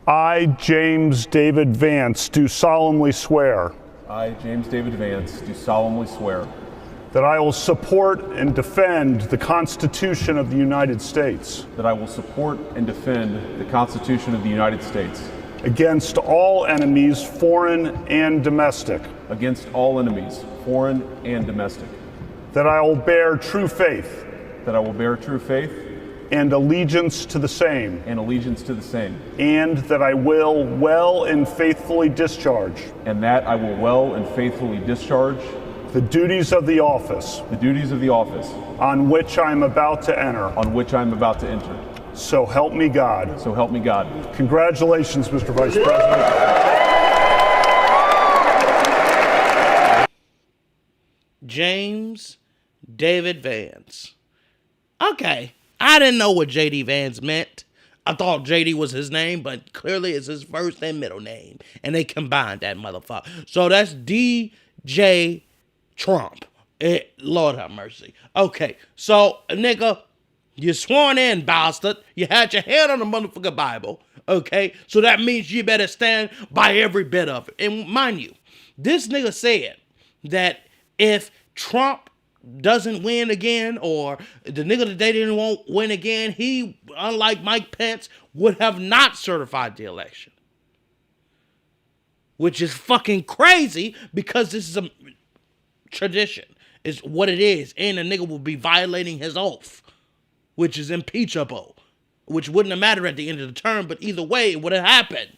I, James David Vance, do solemnly swear. I, James David Vance, do solemnly swear. That I will support and defend the Constitution of the United States. That I will support and defend the Constitution of the United States. Against all enemies, foreign and domestic. Against all enemies, foreign and domestic. That I will bear true faith. That I will bear true faith. And allegiance to the same. And allegiance to the same. And that I will well and faithfully discharge. And that I will well and faithfully discharge. The duties of the office. The duties of the office. On which I am about to enter. On which I am about to enter. So help me God. So help me God. Congratulations, Mr. Vice President. James David Vance. Okay. I didn't know what J.D. Vance meant. I thought J.D. was his name, but clearly it's his first and middle name. And they combined that motherfucker. So that's D.J. Trump. Lord have mercy. Okay, so, nigga, you sworn in, bastard. You had your hand on the motherfucking Bible. Okay, so that means you better stand by every bit of it. And mind you, this nigga said that if Trump doesn't win again, or the nigga that they didn't want win again, he, unlike Mike Pence, would have not certified the election. Which is fucking crazy, because this is a tradition. Is what it is. And the nigga will be violating his oath, which is impeachable, which wouldn't have mattered at the end of the term, but either way, it would have happened.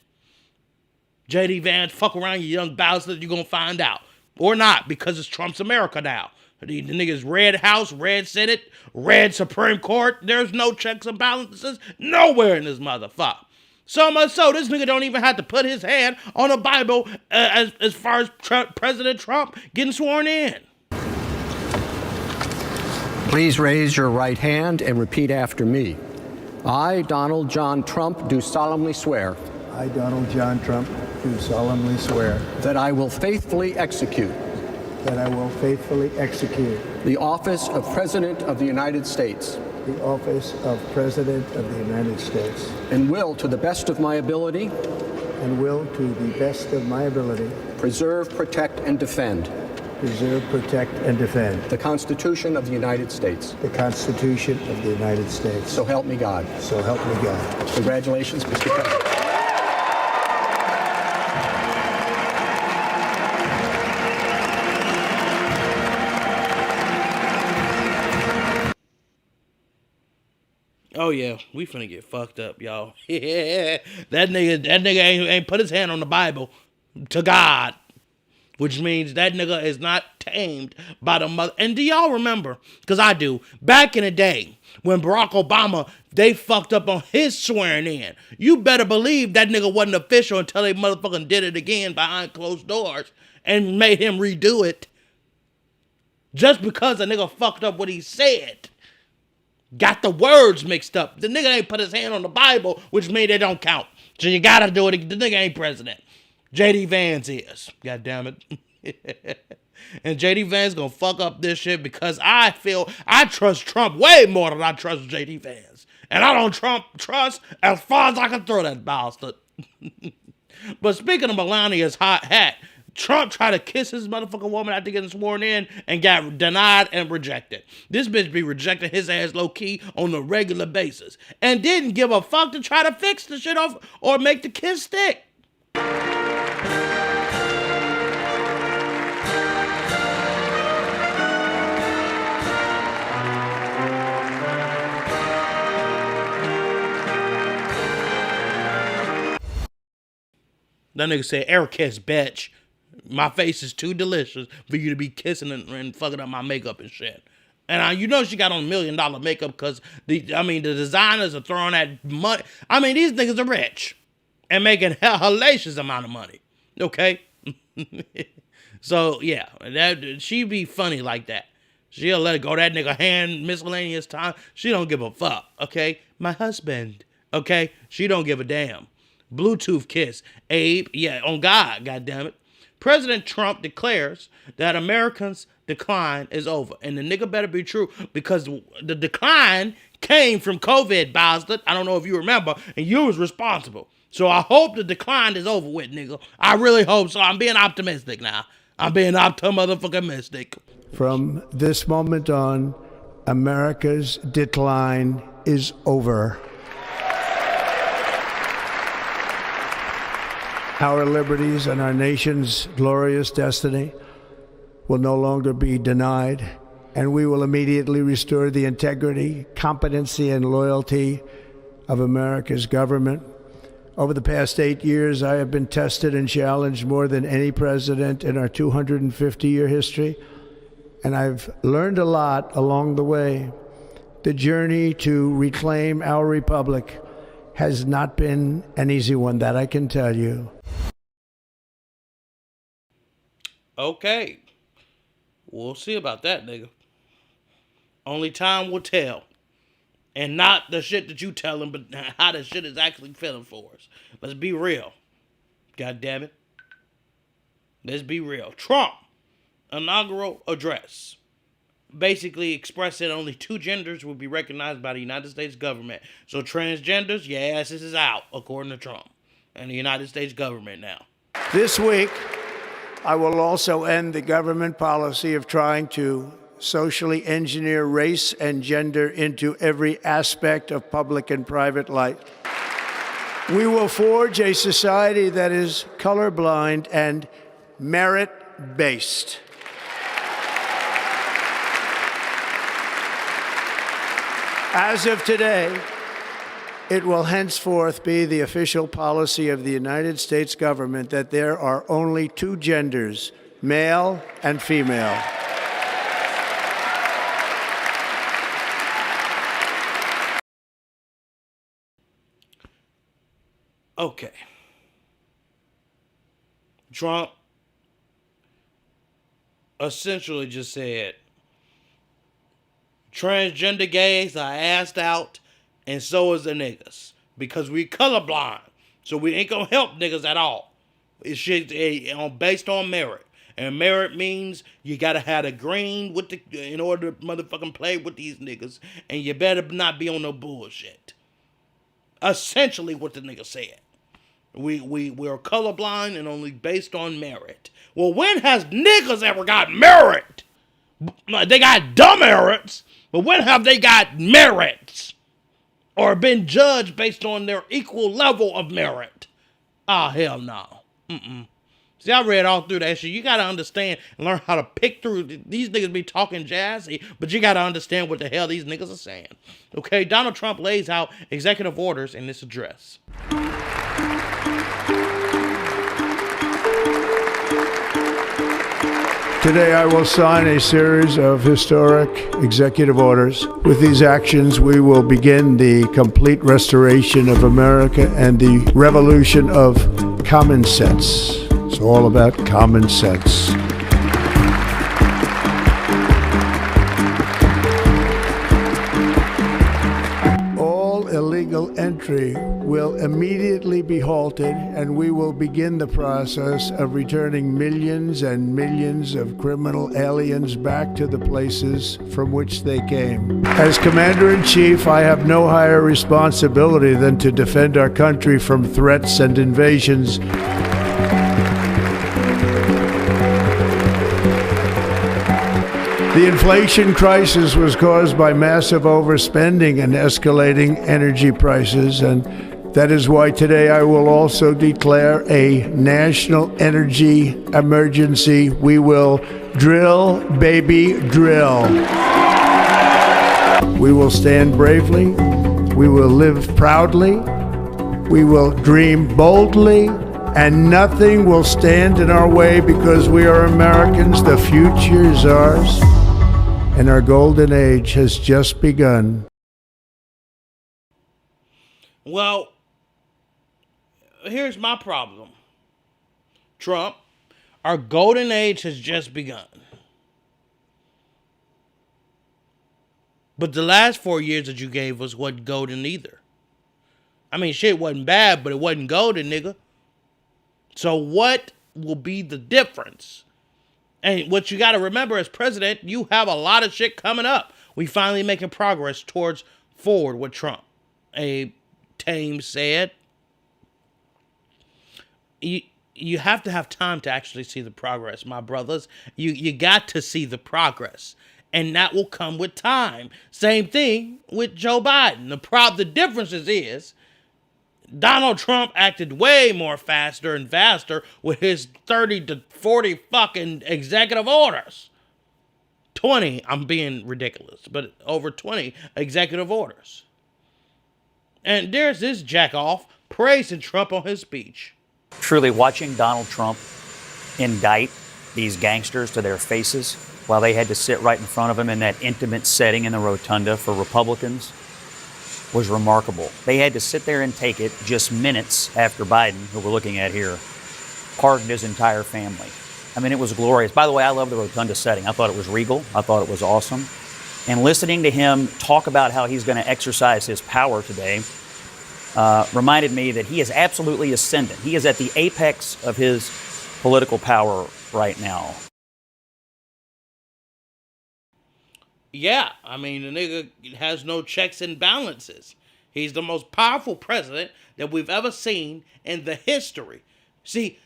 J.D. Vance, fuck around, you young bastard, you're gonna find out. Or not, because it's Trump's America now. The nigga's red House, red Senate, red Supreme Court. There's no checks and balances nowhere in this motherfucker. So much so, this nigga don't even have to put his hand on a Bible as far as President Trump getting sworn in. Please raise your right hand and repeat after me. I, Donald John Trump, do solemnly swear. I, Donald John Trump, do solemnly swear. That I will faithfully execute. That I will faithfully execute. The office of President of the United States. The office of President of the United States. And will, to the best of my ability. And will, to the best of my ability. Preserve, protect, and defend. Preserve, protect, and defend. The Constitution of the United States. The Constitution of the United States. So help me God. So help me God. Congratulations, Mr. President. Oh yeah, we finna get fucked up, y'all. Yeah, that nigga ain't put his hand on the Bible to God, which means that nigga is not tamed by the mother. And do y'all remember? Because I do. Back in the day when Barack Obama, they fucked up on his swearing in. You better believe that nigga wasn't official until they motherfucking did it again behind closed doors and made him redo it. Just because a nigga fucked up what he said. Got the words mixed up. The nigga ain't put his hand on the Bible, which means they don't count. So you gotta do it. The nigga ain't president. JD Vance is. God damn it. And JD Vance gonna fuck up this shit because I feel I trust Trump way more than I trust JD Vance. And I don't trust as far as I can throw that bastard. But speaking of Melania's hot hat, Trump tried to kiss his motherfucking woman after getting sworn in and got denied and rejected. This bitch be rejecting his ass low-key on a regular basis and didn't give a fuck to try to fix the shit off or make the kiss stick. That nigga said, air kiss, bitch. My face is too delicious for you to be kissing and fucking up my makeup and shit. And you know she got on $1 million makeup because the designers are throwing that money. I mean, these niggas are rich and making hellacious amount of money. Okay? So, yeah, she be funny like that. She'll let it go. That nigga hand miscellaneous time. She don't give a fuck. Okay? My husband. Okay? She don't give a damn. Bluetooth kiss. Abe. Yeah, on God. God damn it. President Trump declares that Americans' decline is over. And the nigga better be true because the decline came from COVID, bastard. I don't know if you remember, and you was responsible. So I hope the decline is over with, nigga. I really hope so. I'm being optimistic now. I'm being optimistic. From this moment on, America's decline is over. Our liberties and our nation's glorious destiny will no longer be denied, and we will immediately restore the integrity, competency, and loyalty of America's government. Over the past 8 years, I have been tested and challenged more than any president in our 250-year history, and I've learned a lot along the way. The journey to reclaim our republic has not been an easy one, that I can tell you. Okay. We'll see about that, nigga. Only time will tell. And not the shit that you telling, but how the shit is actually feeling for us. Let's be real. God damn it. Let's be real. Trump, inaugural address. Basically expressed that only 2 genders will be recognized by the United States government. So transgenders, your asses is out, according to Trump. And the United States government now. This week, I will also end the government policy of trying to socially engineer race and gender into every aspect of public and private life. We will forge a society that is colorblind and merit-based. As of today, it will henceforth be the official policy of the United States government that there are only 2 genders, male and female. Okay. Trump essentially just said, transgender gays are assed out, and so is the niggas. Because we colorblind. So we ain't gonna help niggas at all. It's shit based on merit. And merit means you gotta have a green with in order to motherfucking play with these niggas. And you better not be on no bullshit. Essentially what the nigga said. We're colorblind and only based on merit. Well, when has niggas ever got merit? They got demerits, but when have they got merits? Or been judged based on their equal level of merit? Ah, hell no. See, I read all through that shit. You got to understand and learn how to pick through. These niggas be talking jazzy, but you got to understand what the hell these niggas are saying. Okay, Donald Trump lays out executive orders in this address. Today, I will sign a series of historic executive orders. With these actions, we will begin the complete restoration of America and the revolution of common sense. It's all about common sense. All illegal entry will immediately be halted, and we will begin the process of returning millions and millions of criminal aliens back to the places from which they came. As Commander-in-Chief, I have no higher responsibility than to defend our country from threats and invasions. The inflation crisis was caused by massive overspending and escalating energy prices, and that is why today I will also declare a national energy emergency. We will drill, baby, drill. We will stand bravely. We will live proudly. We will dream boldly. And nothing will stand in our way because we are Americans. The future is ours. And our golden age has just begun. Well, here's my problem. Trump, our golden age has just begun. But the last 4 years that you gave us wasn't golden either. I mean, shit wasn't bad, but it wasn't golden, nigga. So what will be the difference? And what you got to remember as president, you have a lot of shit coming up. We finally making progress towards forward with Trump. Abe Thames said, you have to have time to actually see the progress, my brothers. You got to see the progress. And that will come with time. Same thing with Joe Biden. The difference is Donald Trump acted way more faster and faster with his 30 to 40 fucking executive orders. 20, I'm being ridiculous, but over 20 executive orders. And there's this jackoff praising Trump on his speech. Truly watching Donald Trump indict these gangsters to their faces while they had to sit right in front of him in that intimate setting in the rotunda for Republicans was remarkable. They had to sit there and take it just minutes after Biden, who we're looking at here, pardoned his entire family. I mean, it was glorious. By the way, I love the rotunda setting. I thought it was regal. I thought it was awesome. And listening to him talk about how he's going to exercise his power today reminded me that he is absolutely ascendant. He is at the apex of his political power right now. Yeah, I mean, the nigga has no checks and balances. He's the most powerful president that we've ever seen in the history. See,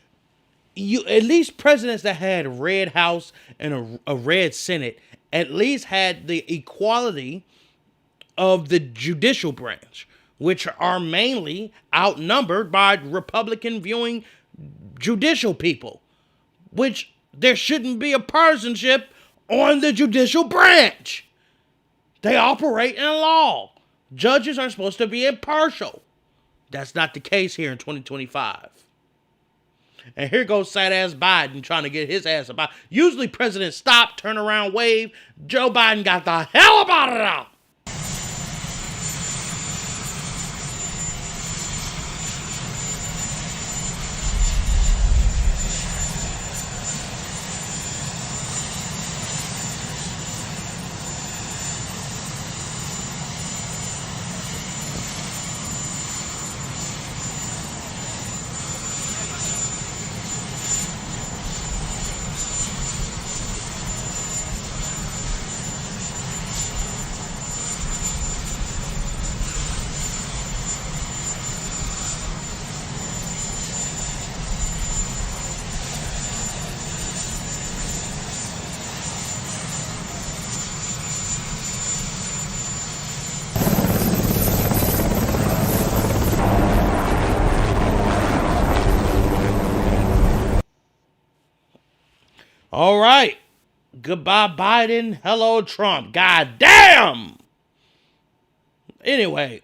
at least presidents that had a red House and a red Senate at least had the equality of the judicial branch, which are mainly outnumbered by Republican viewing judicial people, which there shouldn't be a partisanship on the judicial branch. They operate in law. Judges are supposed to be impartial. That's not the case here in 2025. And here goes sad-ass Biden trying to get his ass about. Usually presidents stop, turn around, wave. Joe Biden got the hell about it out. All right. Goodbye, Biden. Hello, Trump. God damn. Anyway,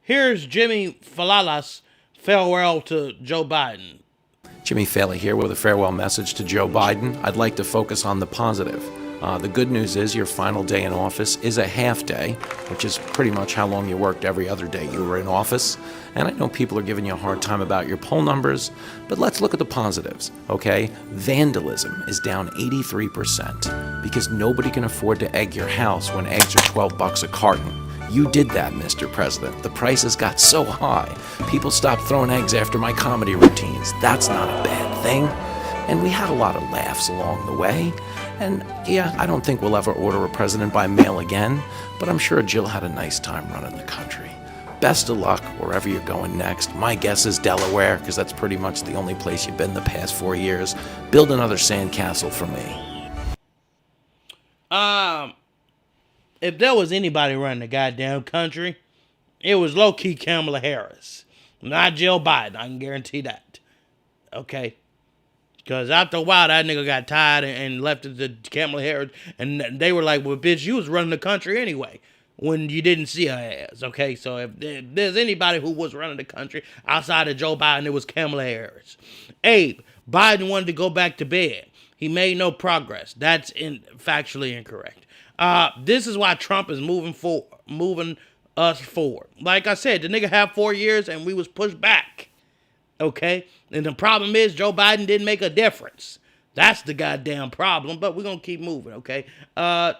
here's Jimmy Fallala's farewell to Joe Biden. Jimmy Falley here with a farewell message to Joe Biden. I'd like to focus on the positive. The good news is your final day in office is a half day, which is pretty much how long you worked every other day you were in office. And I know people are giving you a hard time about your poll numbers, but let's look at the positives, okay? Vandalism is down 83% because nobody can afford to egg your house when eggs are $12 a carton. You did that, Mr. President. The prices got so high. People stopped throwing eggs after my comedy routines. That's not a bad thing. And we had a lot of laughs along the way. And yeah, I don't think we'll ever order a president by mail again, but I'm sure Jill had a nice time running the country. Best of luck wherever you're going next. My guess is Delaware, because that's pretty much the only place you've been the past 4 years. Build another sandcastle for me. If there was anybody running the goddamn country, it was low-key Kamala Harris. Not Jill Biden, I can guarantee that. Okay? Because after a while, that nigga got tired and left it to Kamala Harris. And they were like, well, bitch, you was running the country anyway when you didn't see her ass. Okay? So if there's anybody who was running the country outside of Joe Biden, it was Kamala Harris. Abe, Biden wanted to go back to bed. He made no progress. That's factually incorrect. This is why Trump is moving us forward. Like I said, the nigga had 4 years and we was pushed back. Okay? And the problem is Joe Biden didn't make a difference. That's the goddamn problem, but we're going to keep moving, okay?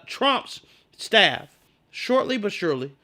Trump's staff, shortly but surely,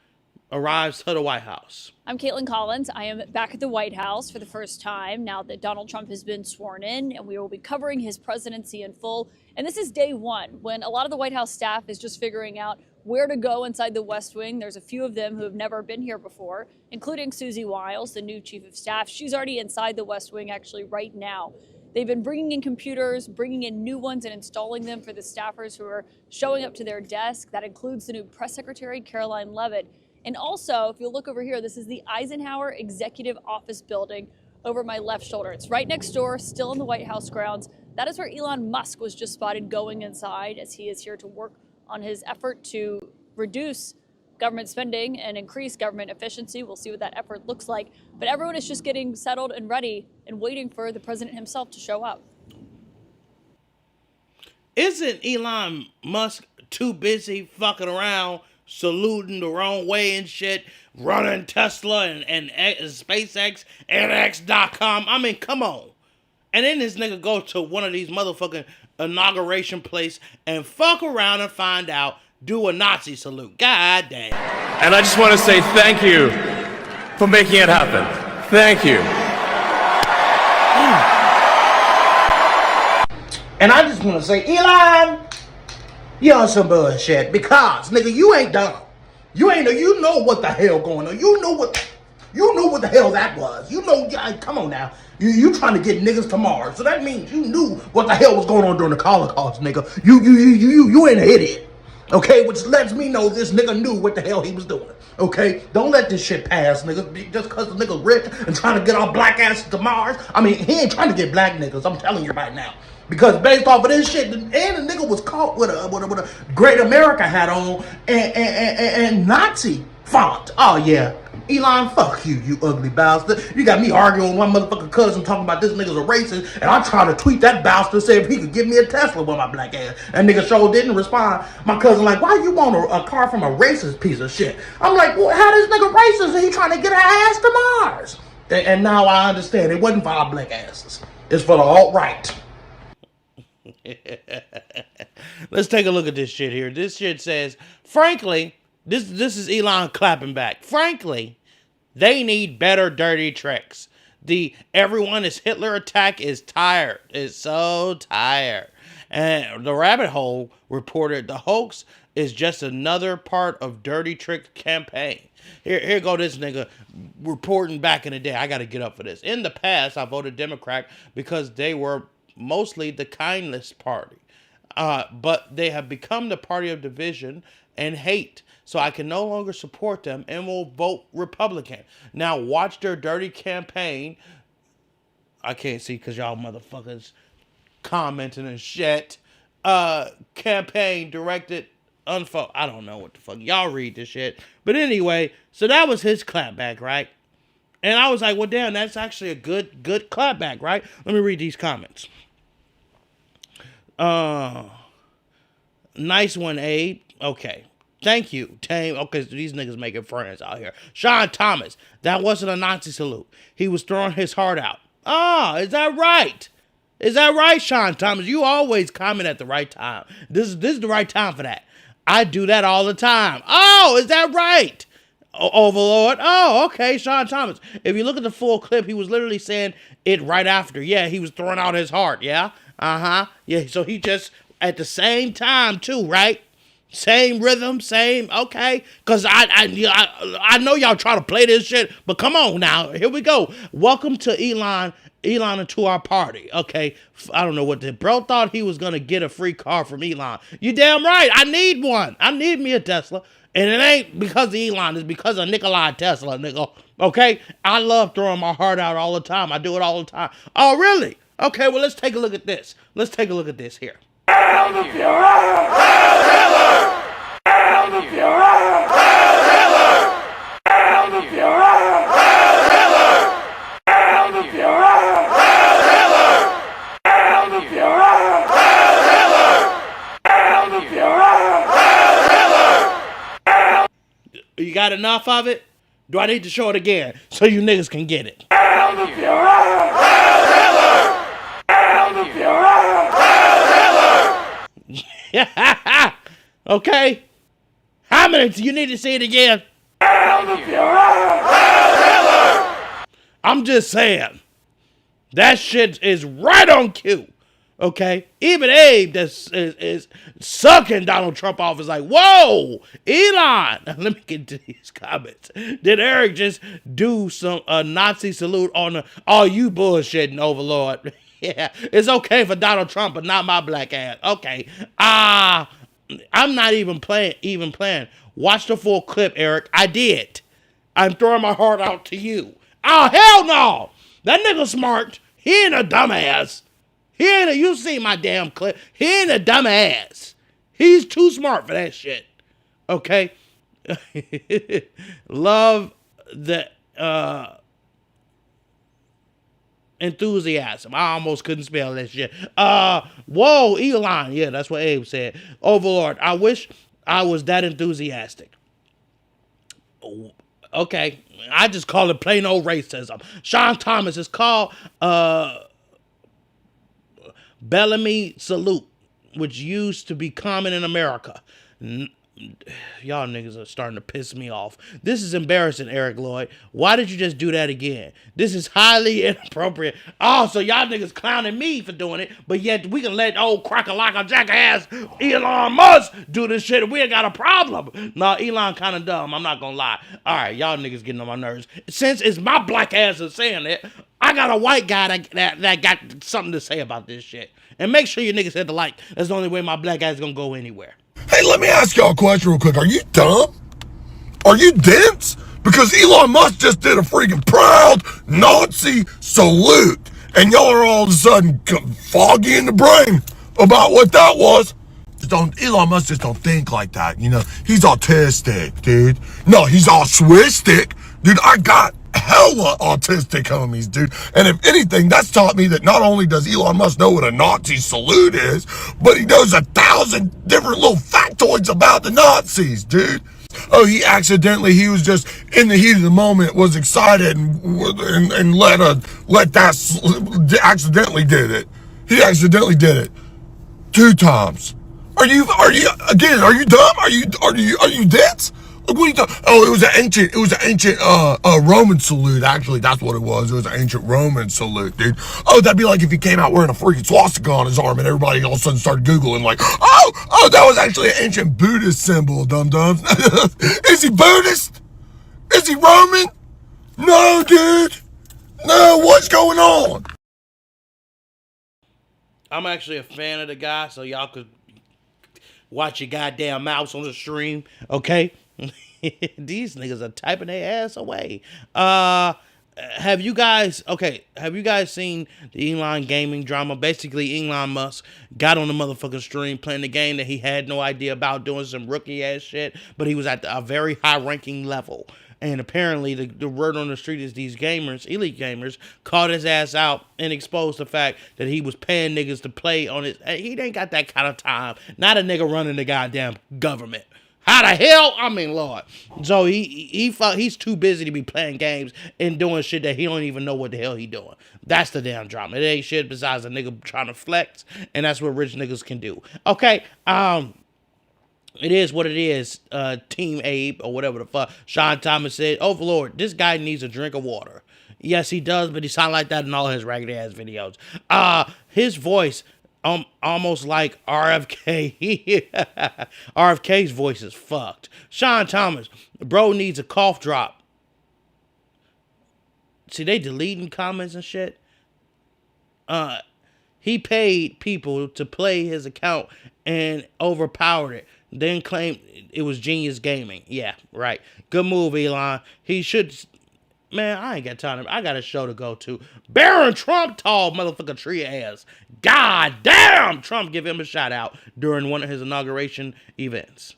arrives to the White House. I'm Caitlin Collins. I am back at the White House for the first time now that Donald Trump has been sworn in, and we will be covering his presidency in full. And this is day one, when a lot of the White House staff is just figuring out where to go inside the West Wing. There's a few of them who have never been here before, including Susie Wiles, the new chief of staff. She's already inside the West Wing actually right now. They've been bringing in computers, bringing in new ones and installing them for the staffers who are showing up to their desk. That includes the new press secretary, Caroline Leavitt. And also, if you look over here, this is the Eisenhower Executive Office building over my left shoulder. It's right next door, still in the White House grounds. That is where Elon Musk was just spotted going inside, as he is here to work on his effort to reduce government spending and increase government efficiency. We'll see what that effort looks like. But everyone is just getting settled and ready and waiting for the president himself to show up. Isn't Elon Musk too busy fucking around, saluting the wrong way and shit, running Tesla and SpaceX and X.com? I mean, come on. And then this nigga go to one of these motherfucking inauguration place and fuck around and find out, do a Nazi salute. God damn. And I just want to say thank you for making it happen. Thank you. And I just want to say, Elon, you're on some bullshit because, nigga, you ain't dumb. You know what the hell going on. You know what the hell that was. You know, come on now. You trying to get niggas to Mars. So that means you knew what the hell was going on during the Holocaust, nigga. You ain't an idiot. Okay, which lets me know this nigga knew what the hell he was doing. Okay, don't let this shit pass, nigga. Just cause the nigga rich and trying to get our black asses to Mars. I mean, he ain't trying to get black niggas. I'm telling you right now. Because based off of this shit, and the nigga was caught with a Great America hat on and Nazi font. Oh yeah, Elon, fuck you, you ugly bastard. You got me arguing with one motherfucking cousin talking about this nigga's a racist, and I'm trying to tweet that bastard, say if he could give me a Tesla with my black ass. And nigga sure didn't respond. My cousin like, why you want a car from a racist piece of shit? I'm like, well, how this nigga racist and he trying to get our ass to Mars? And now I understand it wasn't for our black asses. It's for the alt-right. Let's take a look at this shit here. This shit says, frankly, this is Elon clapping back. Frankly, they need better dirty tricks. The everyone is Hitler attack is tired. It's so tired. And the Rabbit Hole reported the hoax is just another part of dirty trick campaign. Here go this nigga reporting back in the day. I got to get up for this. In the past, I voted Democrat because they were mostly the kindness party. But they have become the party of division and hate. So I can no longer support them and will vote Republican. Now watch their dirty campaign. I can't see because y'all motherfuckers commenting and shit. campaign directed unfold. I don't know what the fuck. Y'all read this shit. But anyway, so that was his clapback, right? And I was like, well, damn, that's actually a good clapback, right? Let me read these comments. Nice one, Abe. Okay. Thank you, Tame. Okay, so these niggas making friends out here. Sean Thomas, that wasn't a Nazi salute. He was throwing his heart out. Ah, is that right? Is that right, Sean Thomas? You always comment at the right time. This is the right time for that. I do that all the time. Oh, is that right? Overlord. Oh, okay, Sean Thomas. If you look at the full clip, he was literally saying it right after. Yeah, he was throwing out his heart. Yeah. Uh-huh. Yeah, so he just at the same time too, right? Same rhythm, same, okay. Cause I know y'all try to play this shit, but come on now. Here we go. Welcome to Elon into our party. Okay. I don't know what the bro thought he was gonna get a free car from Elon. You damn right. I need one. I need me a Tesla. And it ain't because of Elon, it's because of Nikola Tesla, nigga. Okay? I love throwing my heart out all the time. I do it all the time. Oh, really? Okay, well, let's take a look at this. Let's take a look at this here. Hail the Fuhrer! Hail Hitler! Hail the Fuhrer! Hail Hitler! Hail the Fuhrer! Hail Hitler! Hail the Fuhrer! Hail Hitler! Hail the Fuhrer! Hail Hitler! Hail the Fuhrer! Hail Hitler! You got enough of it? Do I need to show it again so you niggas can get it? Hail the Fuhrer! Hail Hitler! Hail the Fuhrer! Hail Hitler! Okay. How many do you need to see it again? Hail the Fuhrer! Hail Hitler! I'm just saying. That shit is right on cue. Okay? Even Abe is sucking Donald Trump off is like, whoa, Elon. Let me get to these comments. Did Eric just do a Nazi salute on the, oh, you bullshitting, Overlord? Yeah, it's okay for Donald Trump, but not my black ass. Okay. I'm not even playing. Watch the full clip, Eric. I did. I'm throwing my heart out to you. Oh, hell no. That nigga smart. He ain't a dumbass. You see my damn clip. He ain't a dumbass. He's too smart for that shit. Okay? Love the enthusiasm. I almost couldn't spell that shit. Whoa, Elon. Yeah, that's what Abe said. Overlord, I wish I was that enthusiastic. Okay. I just call it plain old racism. Sean Thomas is called Bellamy salute, which used to be common in America. Y'all niggas are starting to piss me off. This is embarrassing, Eric Lloyd. Why did you just do that again? This is highly inappropriate. Oh, so y'all niggas clowning me for doing it, but yet we can let old crack-a-lacka jackass Elon Musk do this shit and we ain't got a problem. No, Elon kind of dumb. I'm not gonna lie. All right, y'all niggas getting on my nerves. Since it's my black ass that's saying it, I got a white guy that got something to say about this shit. And make sure you niggas hit the like. That's the only way my black ass is gonna go anywhere. Hey, let me ask y'all a question real quick. Are you dumb? Are you dense? Because Elon Musk just did a freaking proud Nazi salute. And y'all are all of a sudden foggy in the brain about what that was. Elon Musk just don't think like that, you know? He's autistic, dude. No, he's altruistic. Dude, I got hella autistic homies, dude. And if anything, that's taught me that not only does Elon Musk know what a Nazi salute is, but he knows 1,000 different little factoids about the Nazis, dude. Oh, he was just in the heat of the moment, was excited and accidentally did it. He accidentally did it 2 times. Are you dumb? Are you dense? Like, what are you talking? Oh, it was an ancient Roman salute. Actually, that's what it was. It was an ancient Roman salute, dude. Oh, that'd be like if he came out wearing a freaking swastika on his arm and everybody all of a sudden started Googling like, oh, that was actually an ancient Buddhist symbol, dum-dums. Is he Buddhist? Is he Roman? No, dude. No, what's going on? I'm actually a fan of the guy, so y'all could watch your goddamn mouse on the stream, okay? These niggas are typing their ass away. have you guys seen the Elon gaming drama? Basically, Elon Musk got on the motherfucking stream playing the game that he had no idea about, doing some rookie ass shit, but he was at a very high ranking level. And apparently the word on the street is these gamers, elite gamers, called his ass out and exposed the fact that he was paying niggas to play on his. He ain't got that kind of time. Not a nigga running the goddamn government. How the hell? I mean, Lord. So he's too busy to be playing games and doing shit that he don't even know what the hell he doing. That's the damn drama. It ain't shit besides a nigga trying to flex, and that's what rich niggas can do. Okay, it is what it is, Team Abe, or whatever the fuck. Sean Thomas said, Overlord, this guy needs a drink of water. Yes, he does, but he sound like that in all his raggedy ass videos. His voice, almost like RFK. RFK's voice is fucked. Sean Thomas, bro needs a cough drop. See, they deleting comments and shit. He paid people to play his account and overpowered it. Then claimed it was genius gaming. Yeah, right. Good move, Elon. He should. Man, I ain't got time. I got a show to go to. Barron Trump tall motherfucker tree ass. God damn! Trump give him a shout out during one of his inauguration events.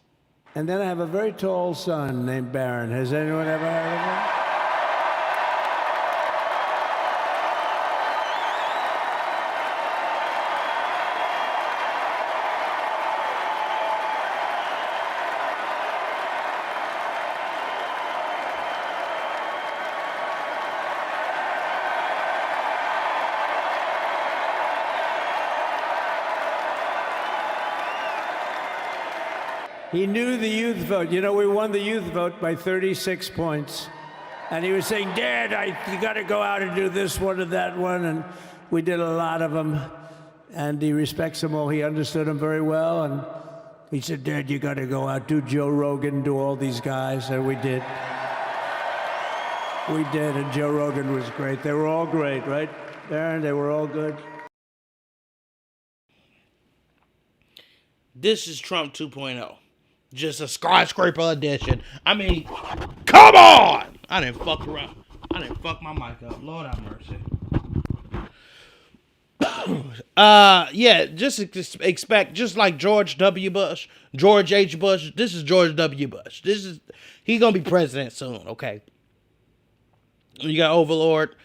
And then I have a very tall son named Barron. Has anyone ever heard of him? He knew the youth vote. You know, we won the youth vote by 36 points. And he was saying, Dad, you got to go out and do this one and that one. And we did a lot of them. And he respects them all. He understood them very well. And he said, Dad, you got to go out, do Joe Rogan, do all these guys. And we did. We did. And Joe Rogan was great. They were all great, right, Barron? They were all good. This is Trump 2.0. Just a skyscraper edition. I mean, come on! I didn't fuck around. I didn't fuck my mic up. Lord have mercy. Yeah, just expect, just like George W. Bush, George H. Bush, this is George W. Bush. He gonna be president soon, okay? You got Overlord.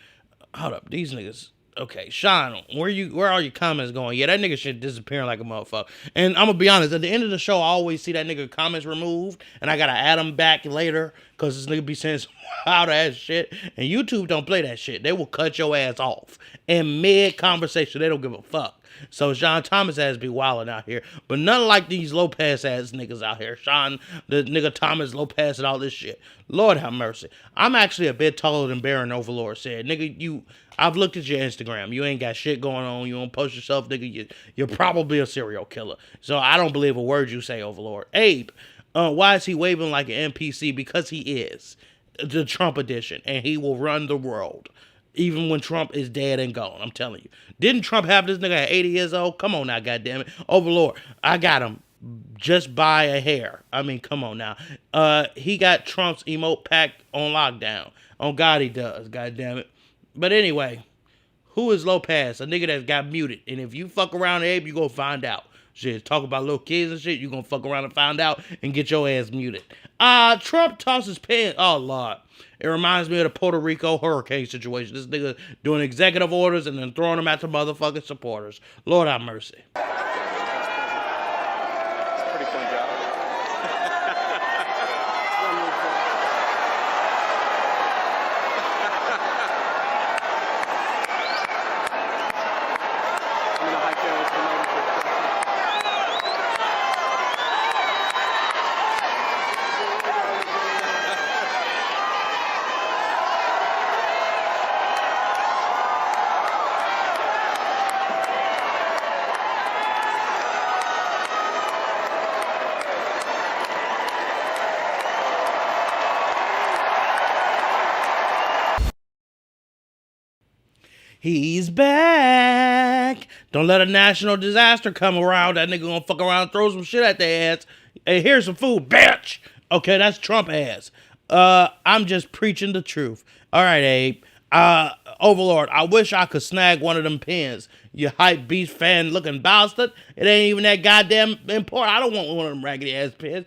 Hold up, these niggas. Okay, Sean, where are your comments going? Yeah, that nigga shit disappearing like a motherfucker. And I'm gonna be honest, at the end of the show, I always see that nigga comments removed, and I gotta add him back later, cause this nigga be saying some wild ass shit. And YouTube don't play that shit. They will cut your ass off. In mid-conversation, they don't give a fuck. So Sean Thomas ass be wilding out here. But none like these Lopez ass niggas out here. Sean, the nigga Thomas Lopez and all this shit. Lord have mercy. I'm actually a bit taller than Barron Overlord said. Nigga, I've looked at your Instagram. You ain't got shit going on. You don't post yourself, nigga. You're probably a serial killer. So I don't believe a word you say, Overlord. Abe, why is he waving like an NPC? Because he is. The Trump edition. And he will run the world. Even when Trump is dead and gone, I'm telling you. Didn't Trump have this nigga at 80 years old? Come on now, goddammit. Overlord, I got him just by a hair. I mean, come on now. He got Trump's emote pack on lockdown. On God, he does, goddammit. But anyway, who is Lopez? A nigga that got muted. And if you fuck around, Abe, you gonna find out. Shit, talk about little kids and shit, you gonna fuck around and find out and get your ass muted. Trump tosses pen. Oh, Lord. It reminds me of the Puerto Rico hurricane situation. This nigga doing executive orders and then throwing them at the motherfucking supporters. Lord have mercy. He's back. Don't let a national disaster come around. That nigga gonna fuck around and throw some shit at their ass. Hey, here's some food, bitch. Okay, that's Trump ass. I'm just preaching the truth. All right, Abe. Overlord, I wish I could snag one of them pins. You hype beast fan looking bastard. It ain't even that goddamn important. I don't want one of them raggedy ass pins.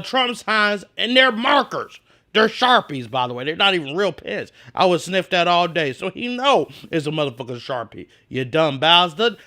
Trump signs, and they're markers. They're Sharpies, by the way. They're not even real pins. I would sniff that all day. So he know it's a motherfucking Sharpie. You dumb bastard.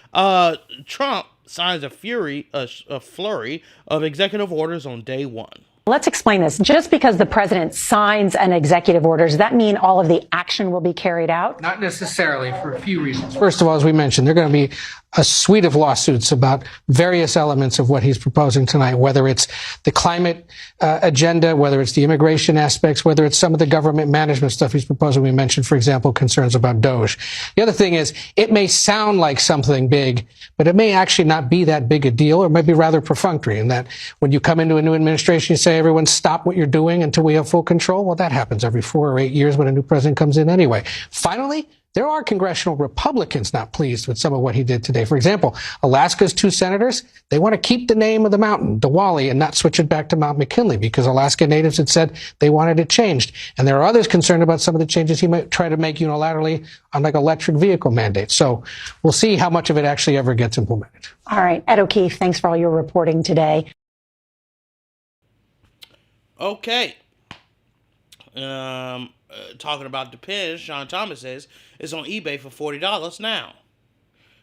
Trump signs a flurry of executive orders on day one. Let's explain this. Just because the president signs an executive order, does that mean all of the action will be carried out? Not necessarily, for a few reasons. First of all, as we mentioned, there are going to be a suite of lawsuits about various elements of what he's proposing tonight, whether it's the climate agenda, whether it's the immigration aspects, whether it's some of the government management stuff he's proposing. We mentioned, for example, concerns about DOJ. The other thing is, it may sound like something big, but it may actually not be that big a deal, or it might be rather perfunctory, in that when you come into a new administration, you say, everyone stop what you're doing until we have full control. Well, that happens every 4 or 8 years when a new president comes in anyway. Finally, there are congressional Republicans not pleased with some of what he did today. For example, Alaska's 2 senators, they want to keep the name of the mountain, Diwali, and not switch it back to Mount McKinley, because Alaska natives had said they wanted it changed. And there are others concerned about some of the changes he might try to make unilaterally on like electric vehicle mandates. So we'll see how much of it actually ever gets implemented. All right. Ed O'Keefe, thanks for all your reporting today. Okay. Talking about the pins, Sean Thomas says it's on eBay for $40 now.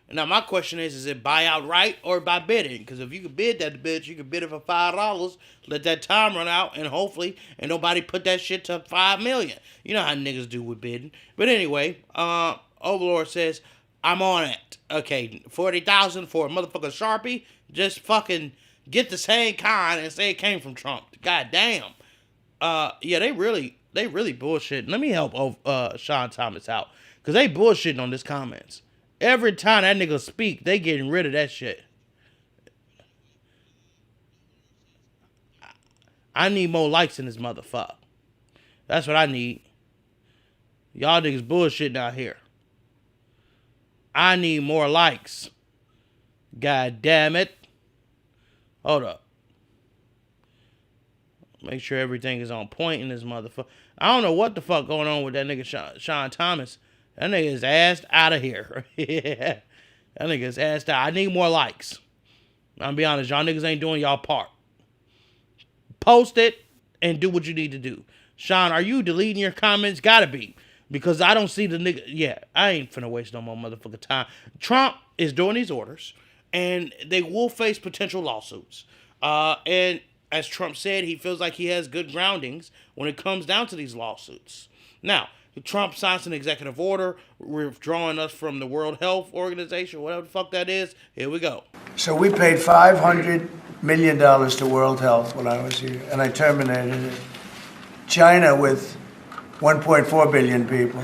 Now my question is it buy outright or by bidding? Because if you could bid that bitch, you could bid it for $5, let that time run out, and hopefully and nobody put that shit to $5 million. You know how niggas do with bidding. But anyway, Overlord says I'm on it. Okay, $40,000 for a motherfucking Sharpie. Just fucking get the same kind and say it came from Trump. God damn. Yeah, they really bullshitting. Let me help Sean Thomas out, because they bullshitting on this comments. Every time that nigga speak, they getting rid of that shit. I need more likes in this motherfucker. That's what I need. Y'all niggas bullshitting out here. I need more likes. God damn it. Hold up. Make sure everything is on point in this motherfucker. I don't know what the fuck going on with that nigga Sean Thomas. That nigga is assed out of here. Yeah. That nigga is assed out. I need more likes. I'm be honest, y'all niggas ain't doing y'all part. Post it and do what you need to do. Sean, are you deleting your comments? Gotta be. Because I don't see the nigga. Yeah, I ain't finna waste no more motherfucking time. Trump is doing these orders, and they will face potential lawsuits. And as Trump said, he feels like he has good groundings when it comes down to these lawsuits. Now, Trump signs an executive order withdrawing us from the World Health Organization, whatever the fuck that is. Here we go. So we paid $500 million to World Health when I was here, and I terminated it. China, with 1.4 billion people,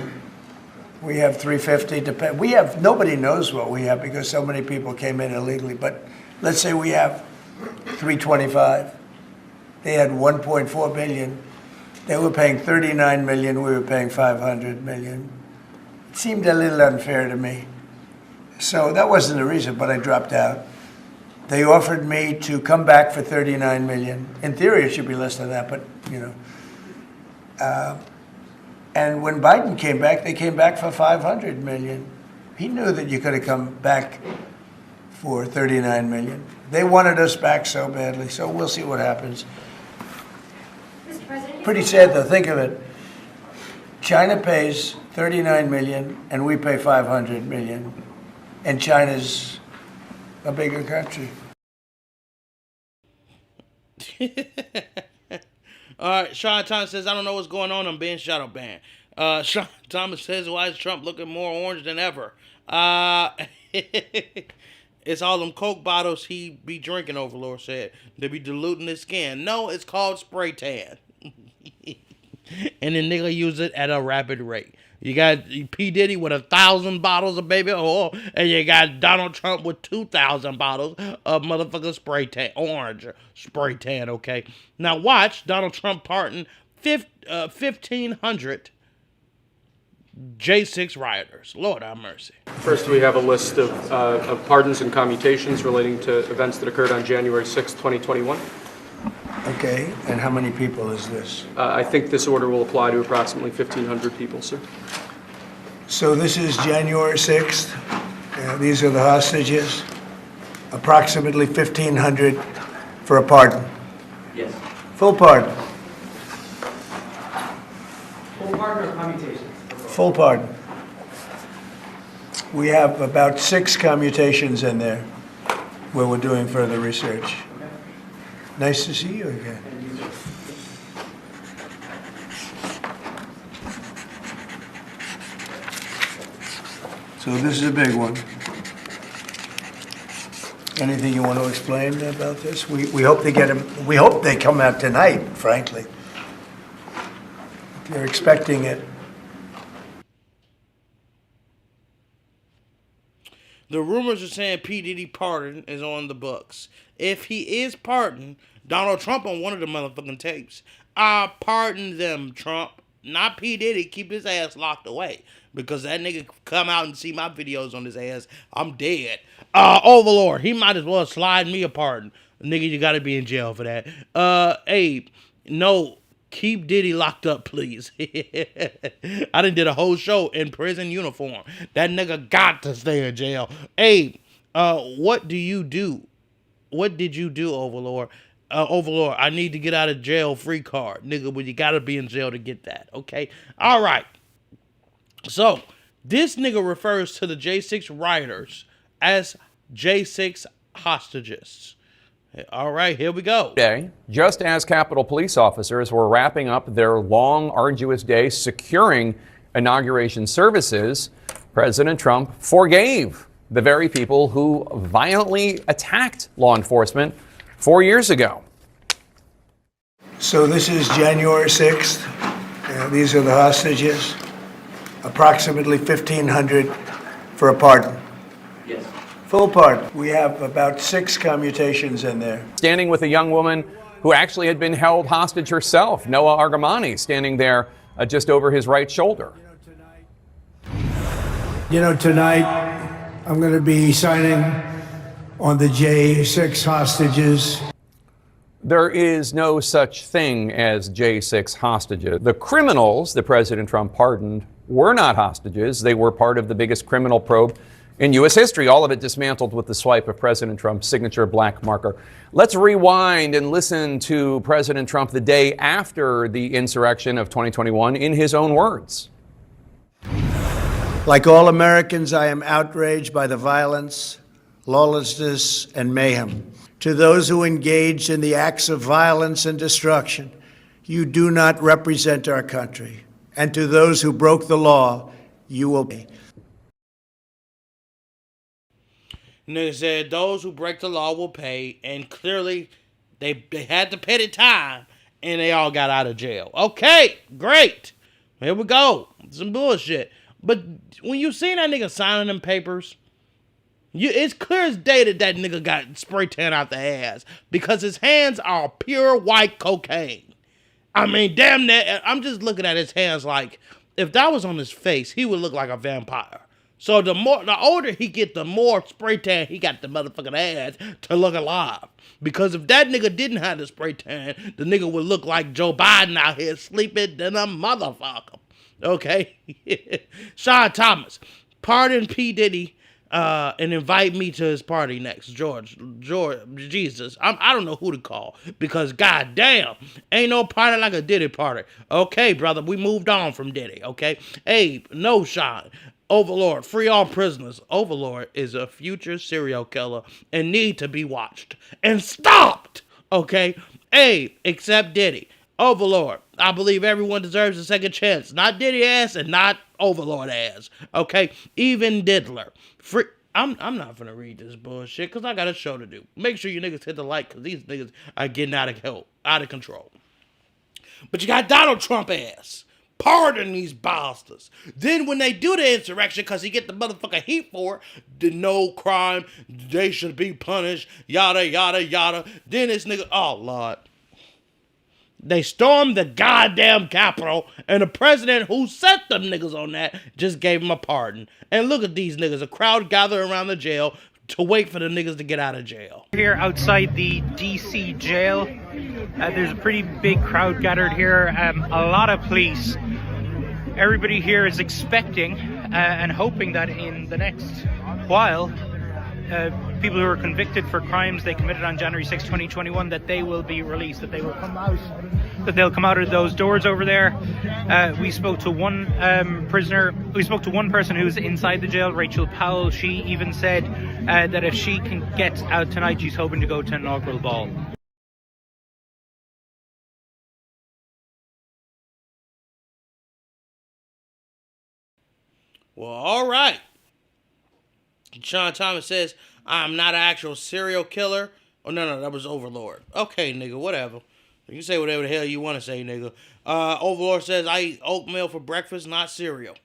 we have 350 to pay. We have, nobody knows what we have because so many people came in illegally, but let's say we have 325. They had 1.4 billion. They were paying 39 million. We were paying 500 million. It seemed a little unfair to me. So that wasn't the reason, but I dropped out. They offered me to come back for 39 million. In theory, it should be less than that, but, you know. And when Biden came back, they came back for 500 million. He knew that you could have come back for 39 million. They wanted us back so badly, so we'll see what happens. Pretty sad though, think of it. China pays 39 million and we pay 500 million. And China's a bigger country. All right, Sean Thomas says, I don't know what's going on. I'm being shadow banned. Sean Thomas says, why is Trump looking more orange than ever? It's all them Coke bottles he be drinking, Overlord said. They be diluting his skin. No, it's called spray tan. And then nigga use it at a rapid rate. You got P. Diddy with 1,000 bottles of baby oil, and you got Donald Trump with 2,000 bottles of motherfucking spray tan, orange spray tan, okay? Now watch Donald Trump pardon 1,500 J6 rioters. Lord have mercy. First, we have a list of pardons and commutations relating to events that occurred on January 6, 2021. Okay, and how many people is this? I think this order will apply to approximately 1,500 people, sir. So this is January 6th. These are the hostages. Approximately 1,500 for a pardon. Yes. Full pardon. Full pardon or commutations? Full pardon. We have about 6 commutations in there where we're doing further research. Okay. Nice to see you again. So this is a big one. Anything you want to explain about this? We hope they get them. We hope they come out tonight, frankly. They're expecting it. The rumors are saying P. Diddy pardon is on the books. If he is pardoned, Donald Trump on one of the motherfucking tapes, I pardon them, Trump. Not P. Diddy. Keep his ass locked away. Because that nigga come out and see my videos on his ass, I'm dead. Overlord, he might as well slide me a pardon. Nigga, you gotta be in jail for that. Hey, no, keep Diddy locked up, please. I done did a whole show in prison uniform. That nigga got to stay in jail. Hey, what do you do? What did you do, Overlord? Overlord, I need to get out of jail free card. Nigga, well, you gotta be in jail to get that, okay? All right. So, this nigga refers to the J6 rioters as J6 hostages. All right, here we go. Day, just as Capitol Police officers were wrapping up their long, arduous day securing inauguration services, President Trump forgave the very people who violently attacked law enforcement 4 years ago. So this is January 6th. These are the hostages. Approximately 1,500 for a pardon. Yes. Full pardon. We have about 6 commutations in there. Standing with a young woman who actually had been held hostage herself, Noah Argamani, standing there just over his right shoulder. You know, tonight I'm going to be signing on the J6 hostages. There is no such thing as J6 hostages. The criminals that President Trump pardoned were not hostages. They were part of the biggest criminal probe in U.S. history, all of it dismantled with the swipe of President Trump's signature black marker. Let's rewind and listen to President Trump the day after the insurrection of 2021 in his own words. Like all Americans, I am outraged by the violence, lawlessness, and mayhem. To those who engaged in the acts of violence and destruction, you do not represent our country. And to those who broke the law, you will pay. Nigga said those who break the law will pay, and clearly they had to pay the time, and they all got out of jail. Okay, great. Here we go. Some bullshit. But when you see that nigga signing them papers, it's clear as day that that nigga got spray tan out the ass because his hands are pure white cocaine. I mean, damn that. I'm just looking at his hands like if that was on his face, he would look like a vampire. So the older he get, the more spray tan he got the motherfucking ass to look alive. Because if that nigga didn't have the spray tan, the nigga would look like Joe Biden out here sleeping than a motherfucker. Okay? Sean Thomas, pardon P. Diddy and invite me to his party next. George, Jesus. I don't know who to call because goddamn, ain't no party like a Diddy party. Okay, brother, we moved on from Diddy, okay? Hey, no, Sean. Overlord, free all prisoners. Overlord is a future serial killer and need to be watched and stopped, okay? Hey, except Diddy. Overlord, I believe everyone deserves a second chance. Not Diddy ass and not Overlord ass, okay? Even Diddler. Free. I'm not gonna read this bullshit because I got a show to do. Make sure you niggas hit the like because these niggas are getting out of control. But you got Donald Trump ass. Pardon these bastards. Then when they do the insurrection, because he get the motherfucking heat for it, the no crime, they should be punished, yada, yada, yada. Then this nigga, oh, Lord. They stormed the goddamn Capitol, and the president who set them niggas on that just gave him a pardon. And look at these niggas, a crowd gathered around the jail to wait for the niggas to get out of jail. Here outside the D.C. jail, there's a pretty big crowd gathered here, a lot of police. Everybody here is expecting and hoping that in the next while, people who are convicted for crimes they committed on January 6, 2021, that they will be released, that they will come out, that they'll come out of those doors over there. We spoke to one one person who's inside the jail, Rachel Powell. She even said that if she can get out tonight, she's hoping to go to an inaugural ball. Well, all right. Sean Thomas says, I'm not an actual serial killer. Oh, no, that was Overlord. Okay, nigga, whatever. You can say whatever the hell you want to say, nigga. Overlord says, I eat oatmeal for breakfast, not cereal.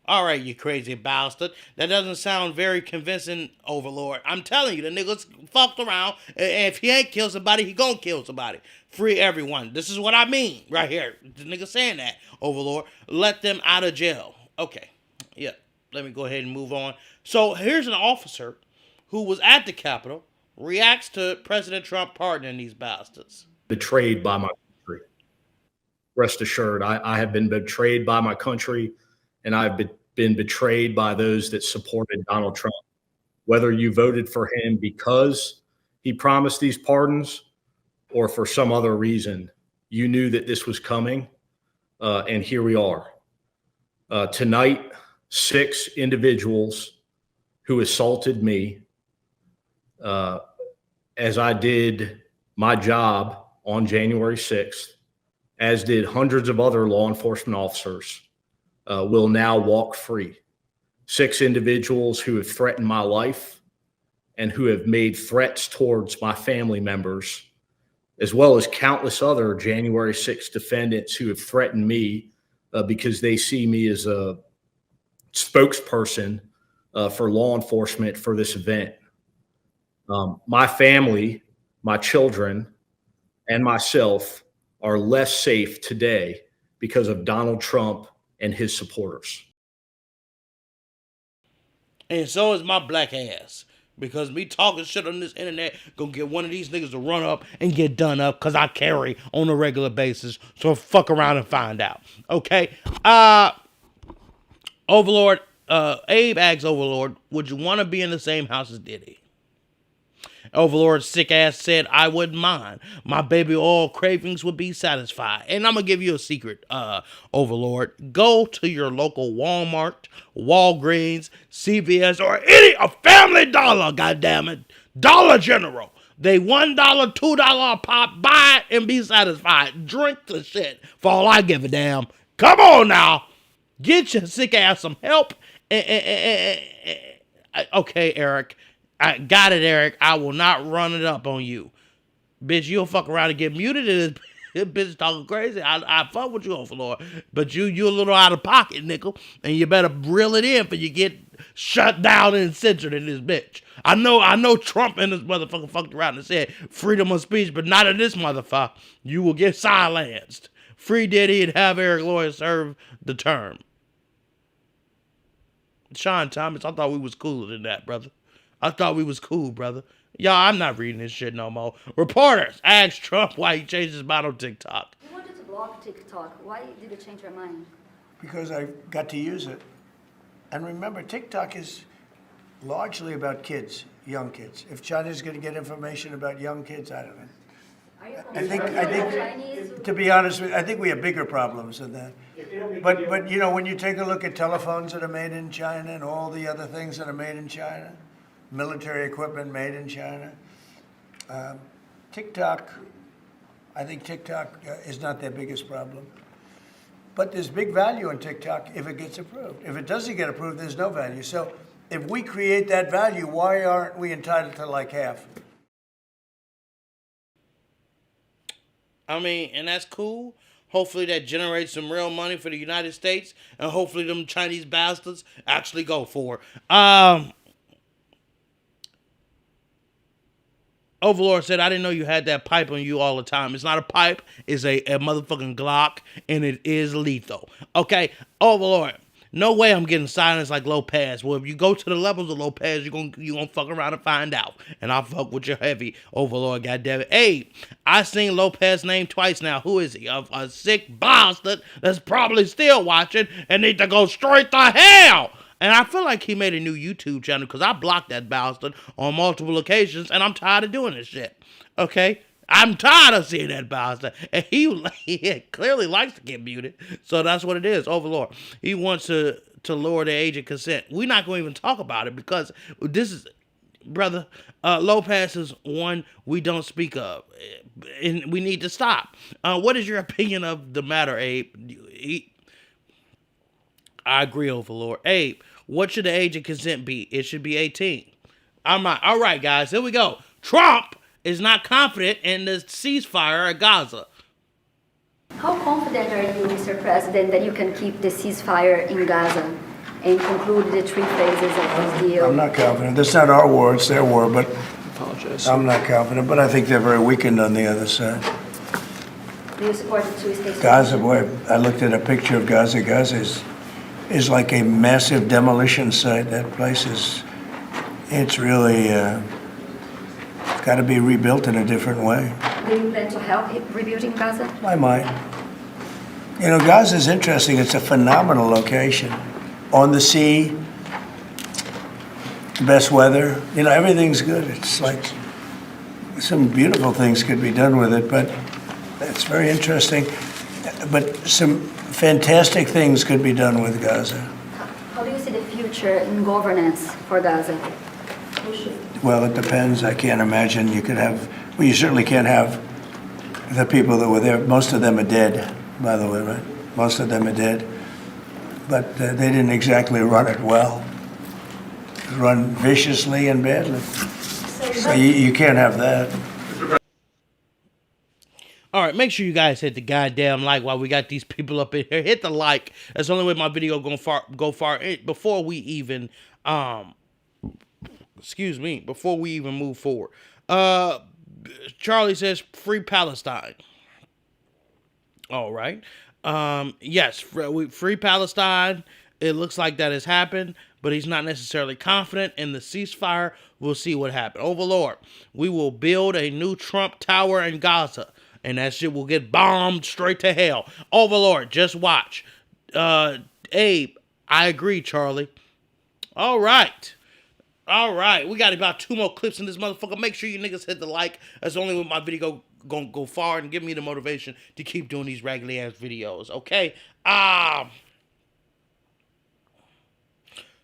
All right, you crazy bastard. That doesn't sound very convincing, Overlord. I'm telling you, the nigga's fucked around. And if he ain't killed somebody, he gonna kill somebody. Free everyone. This is what I mean right here. The nigga saying that, Overlord. Let them out of jail. Okay. Yeah. Let me go ahead and move on. So here's an officer who was at the Capitol, reacts to President Trump pardoning these bastards. Betrayed by my country. Rest assured, I have been betrayed by my country, and I've been betrayed by those that supported Donald Trump. Whether you voted for him because he promised these pardons or for some other reason, you knew that this was coming, and here we are. Tonight, 6 individuals who assaulted me as I did my job on January 6th, as did hundreds of other law enforcement officers, will now walk free. 6 individuals who have threatened my life and who have made threats towards my family members, as well as countless other January 6th defendants who have threatened me because they see me as a spokesperson for law enforcement for this event. My family, my children, and myself are less safe today because of Donald Trump and his supporters. And so is my black ass. Because me talking shit on this internet gonna get one of these niggas to run up and get done up because I carry on a regular basis. So fuck around and find out. Okay? Overlord, Abe asks Overlord, would you want to be in the same house as Diddy? Overlord's sick ass said, I wouldn't mind. My baby oil cravings would be satisfied. And I'm going to give you a secret, Overlord. Go to your local Walmart, Walgreens, CVS, or a Family Dollar, goddammit. Dollar General. They $1, $2 a pop. Buy it and be satisfied. Drink the shit for all I give a damn. Come on now. Get your sick ass some help. Okay, Eric. I got it, Eric. I will not run it up on you. Bitch, you'll fuck around and get muted and this bitch talking crazy. I fuck with you, Overlord. But you a little out of pocket, nickel. And you better reel it in for you get shut down and censored in this bitch. I know Trump and this motherfucker fucked around and said freedom of speech, but not in this motherfucker. You will get silenced. Free Diddy and have Eric Lloyd serve the term. Sean Thomas, I thought we was cooler than that, brother. I thought we was cool, brother. Y'all, I'm not reading this shit no more. Reporters ask Trump why he changed his mind on TikTok. You wanted to block TikTok. Why did you change your mind? Because I got to use it. And remember, TikTok is largely about kids, young kids. If China's going to get information about young kids, I don't know. I think, to be honest with you, I think we have bigger problems than that. But you know, when you take a look at telephones that are made in China and all the other things that are made in China, military equipment made in China, TikTok, I think TikTok is not their biggest problem. But there's big value in TikTok if it gets approved. If it doesn't get approved, there's no value. So if we create that value, why aren't we entitled to like half? I mean, and that's cool. Hopefully that generates some real money for the United States, and hopefully them Chinese bastards actually go for it. Overlord said, I didn't know you had that pipe on you all the time. It's not a pipe. It's a motherfucking Glock, and it is lethal. Okay, Overlord, no way I'm getting silenced like Lopez. Well, if you go to the levels of Lopez, you're gonna fuck around and find out. And I'll fuck with your heavy, Overlord, goddammit. Hey, I seen Lopez's name twice now. Who is he? A sick bastard that's probably still watching and need to go straight to hell. And I feel like he made a new YouTube channel because I blocked that bastard on multiple occasions, and I'm tired of doing this shit. Okay? I'm tired of seeing that bastard. And he clearly likes to get muted. So that's what it is, Overlord. He wants to lower the age of consent. We're not going to even talk about it because this is, brother, Lopez is one we don't speak of. And we need to stop. What is your opinion of the matter, Abe? I agree, Overlord. Abe, what should the age of consent be? It should be 18. I'm not. All right, guys, here we go. Trump is not confident in the ceasefire at Gaza. How confident are you, Mr. President, that you can keep the ceasefire in Gaza and conclude the 3 phases of this deal? I'm not confident. That's not our war, it's their war, but I'm not confident. But I think they're very weakened on the other side. Do you support the 2-state Gaza, solution? boy, I looked at a picture of Gaza. Gaza is like a massive demolition site. That place it's really got to be rebuilt in a different way. Do you plan to help rebuilding Gaza? I might. You know, Gaza is interesting. It's a phenomenal location. On the sea, best weather. You know, everything's good. It's like some beautiful things could be done with it, but it's very interesting. But some fantastic things could be done with Gaza. How do you see the future in governance for Gaza? Well, it depends. I can't imagine you could have, well, you certainly can't have the people that were there. Most of them are dead, by the way, right? Most of them are dead. But they didn't exactly run it well. Run viciously and badly. So you can't have that. All right, make sure you guys hit the goddamn like while we got these people up in here. Hit the like. That's the only way my video go far before we even before we even move forward. Charlie says free Palestine. All right. Yes, free Palestine. It looks like that has happened, but he's not necessarily confident in the ceasefire. We'll see what happens. Overlord, we will build a new Trump Tower in Gaza, and that shit will get bombed straight to hell. Overlord, just watch. Abe, I agree, Charlie. All right. All right. We got about 2 more clips in this motherfucker. Make sure you niggas hit the like. That's the only way my video gonna go far and give me the motivation to keep doing these raggedy ass videos. Okay?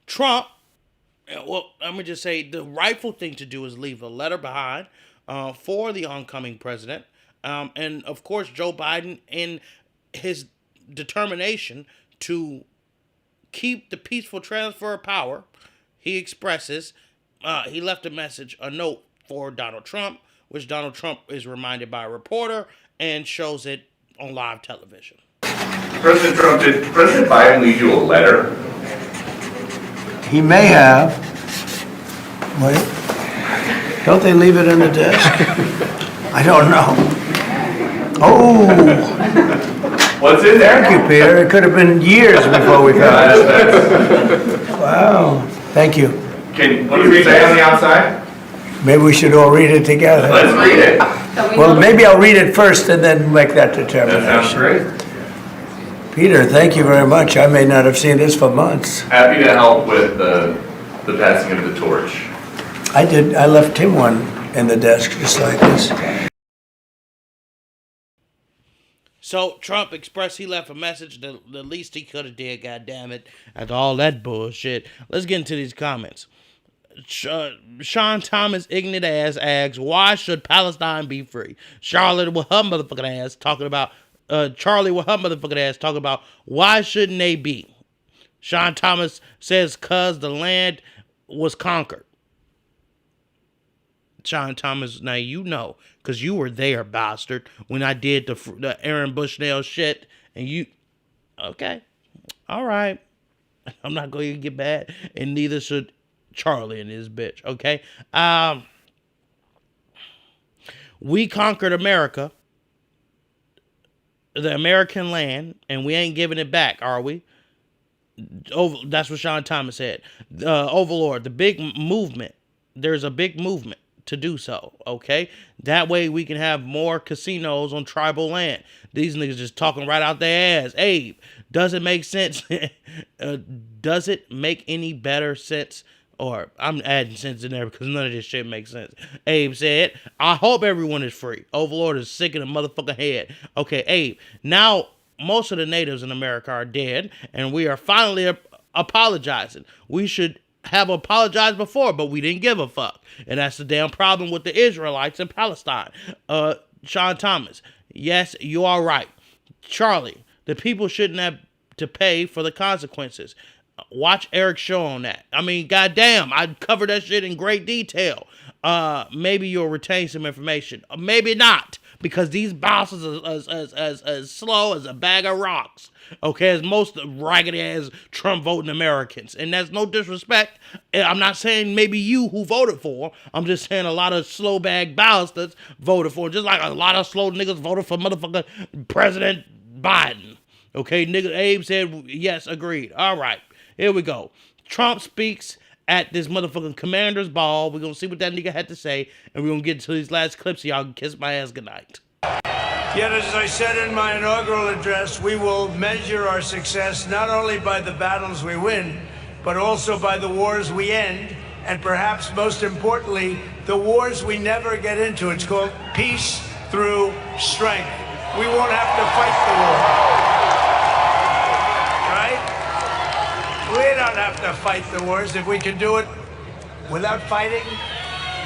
Trump, well, let me just say the rightful thing to do is leave a letter behind for the oncoming president. And of course, Joe Biden, in his determination to keep the peaceful transfer of power, he expresses, he left a message, a note for Donald Trump, which Donald Trump is reminded by a reporter and shows it on live television. President Trump, did President Biden leave you a letter? He may have. Wait. Don't they leave it in the desk? I don't know. Oh. What's in there? Thank you, Peter. It could have been years before we found it. Wow. Thank you. What does it say on the outside? Maybe we should all read it together. Let's read it. Well, maybe I'll read it first and then make that determination. That sounds great. Peter, thank you very much. I may not have seen this for months. Happy to help with the passing of the torch. I did. I left him one in the desk just like this. So Trump expressed he left a message, the least he could have did, goddammit, after all that bullshit. Let's get into these comments. Sean Thomas ignorant ass asks, why should Palestine be free? Charlotte with her motherfucking ass talking about Charlie with her motherfucking ass talking about why shouldn't they be? Sean Thomas says cause the land was conquered. Sean Thomas, now you know, because you were there, bastard, when I did the Aaron Bushnell shit, and you, okay, all right, I'm not going to get mad, and neither should Charlie and his bitch, okay? We conquered America, the American land, and we ain't giving it back, are we? That's what Sean Thomas said. Overlord, the big movement, there's a big movement to do so, okay? That way we can have more casinos on tribal land. These niggas just talking right out their ass. Abe, does it make sense? Does it make any better sense? Or I'm adding sense in there because none of this shit makes sense. Abe said, I hope everyone is free. Overlord is sick in the motherfucking head. Okay, Abe, now most of the natives in America are dead, and we are finally apologizing. We should have apologized before, but we didn't give a fuck. And that's the damn problem with the Israelites in Palestine. Sean Thomas, yes, you are right. Charlie, the people shouldn't have to pay for the consequences. Watch Eric's show on that. I mean, goddamn, I covered that shit in great detail. Maybe you'll retain some information. Maybe not, because these bosses are as slow as a bag of rocks. Okay, as most raggedy ass Trump voting Americans. And that's no disrespect. I'm not saying maybe you who voted for. I'm just saying a lot of slow bag bastards voted for. Just like a lot of slow niggas voted for motherfucking President Biden. Okay, nigga, Abe said yes, agreed. All right, here we go. Trump speaks at this motherfucking commander's ball. We're going to see what that nigga had to say. And we're going to get to these last clips so y'all can kiss my ass goodnight. Yet, as I said in my inaugural address, we will measure our success not only by the battles we win, but also by the wars we end, and perhaps most importantly, the wars we never get into. It's called peace through strength. We won't have to fight the war, right? We don't have to fight the wars if we can do it without fighting.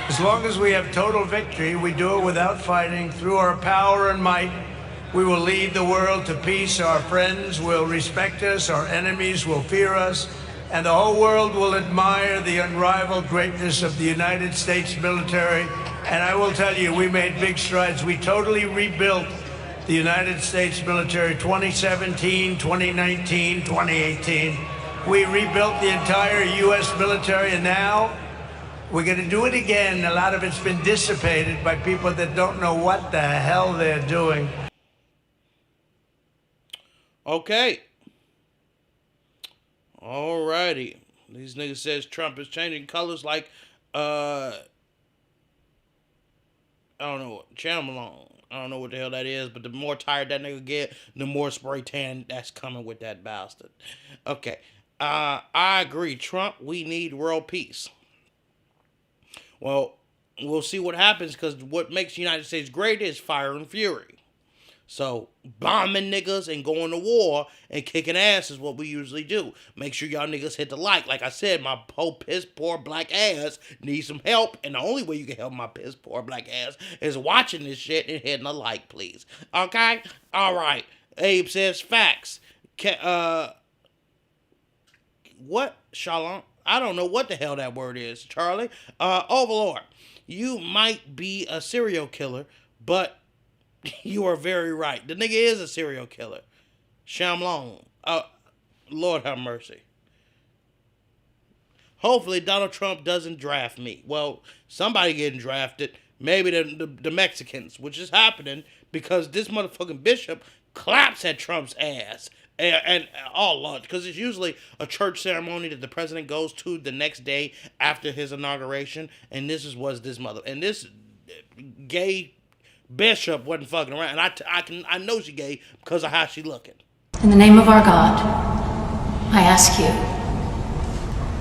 As long as we have total victory, we do it without fighting. Through our power and might, we will lead the world to peace. Our friends will respect us, our enemies will fear us, and the whole world will admire the unrivaled greatness of the United States military. And I will tell you, we made big strides. We totally rebuilt the United States military 2017, 2019, 2018. We rebuilt the entire U.S. military, and now we're going to do it again. A lot of it's been dissipated by people that don't know what the hell they're doing. Okay. Alrighty. These niggas says Trump is changing colors like, I don't know, Chamalone. I don't know what the hell that is, but the more tired that nigga get, the more spray tan that's coming with that bastard. Okay. I agree. Trump, we need world peace. Well, we'll see what happens, because what makes the United States great is fire and fury. So, bombing niggas and going to war and kicking ass is what we usually do. Make sure y'all niggas hit the like. Like I said, my whole piss poor black ass needs some help, and the only way you can help my piss poor black ass is watching this shit and hitting a like, please. Okay? Alright. Abe says facts. What? Shalom? I don't know what the hell that word is, Charlie. Overlord, you might be a serial killer, but you are very right. The nigga is a serial killer. Shamlong. Lord have mercy. Hopefully Donald Trump doesn't draft me. Well, somebody getting drafted. Maybe the Mexicans, which is happening because this motherfucking bishop claps at Trump's ass. And all Lord, because it's usually a church ceremony that the president goes to the next day after his inauguration, and this was this mother, and this gay bishop wasn't fucking around. And I know she gay because of how she looking. In the name of our God, I ask you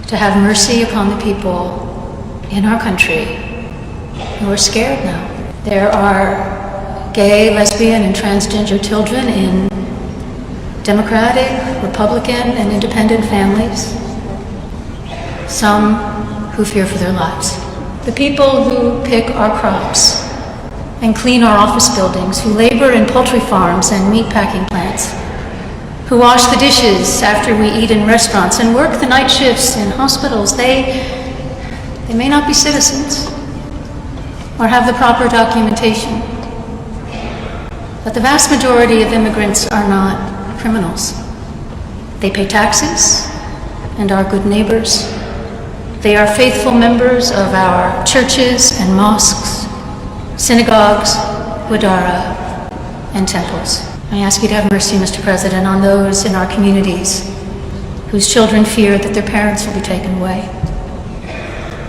to have mercy upon the people in our country who are scared now. There are gay, lesbian, and transgender children in Democratic, Republican, and independent families. Some who fear for their lives. The people who pick our crops and clean our office buildings, who labor in poultry farms and meat packing plants, who wash the dishes after we eat in restaurants and work the night shifts in hospitals, they may not be citizens or have the proper documentation. But the vast majority of immigrants are not criminals. They pay taxes and are good neighbors. They are faithful members of our churches and mosques, synagogues, wadara, and temples. I ask you to have mercy, Mr. President, on those in our communities whose children fear that their parents will be taken away.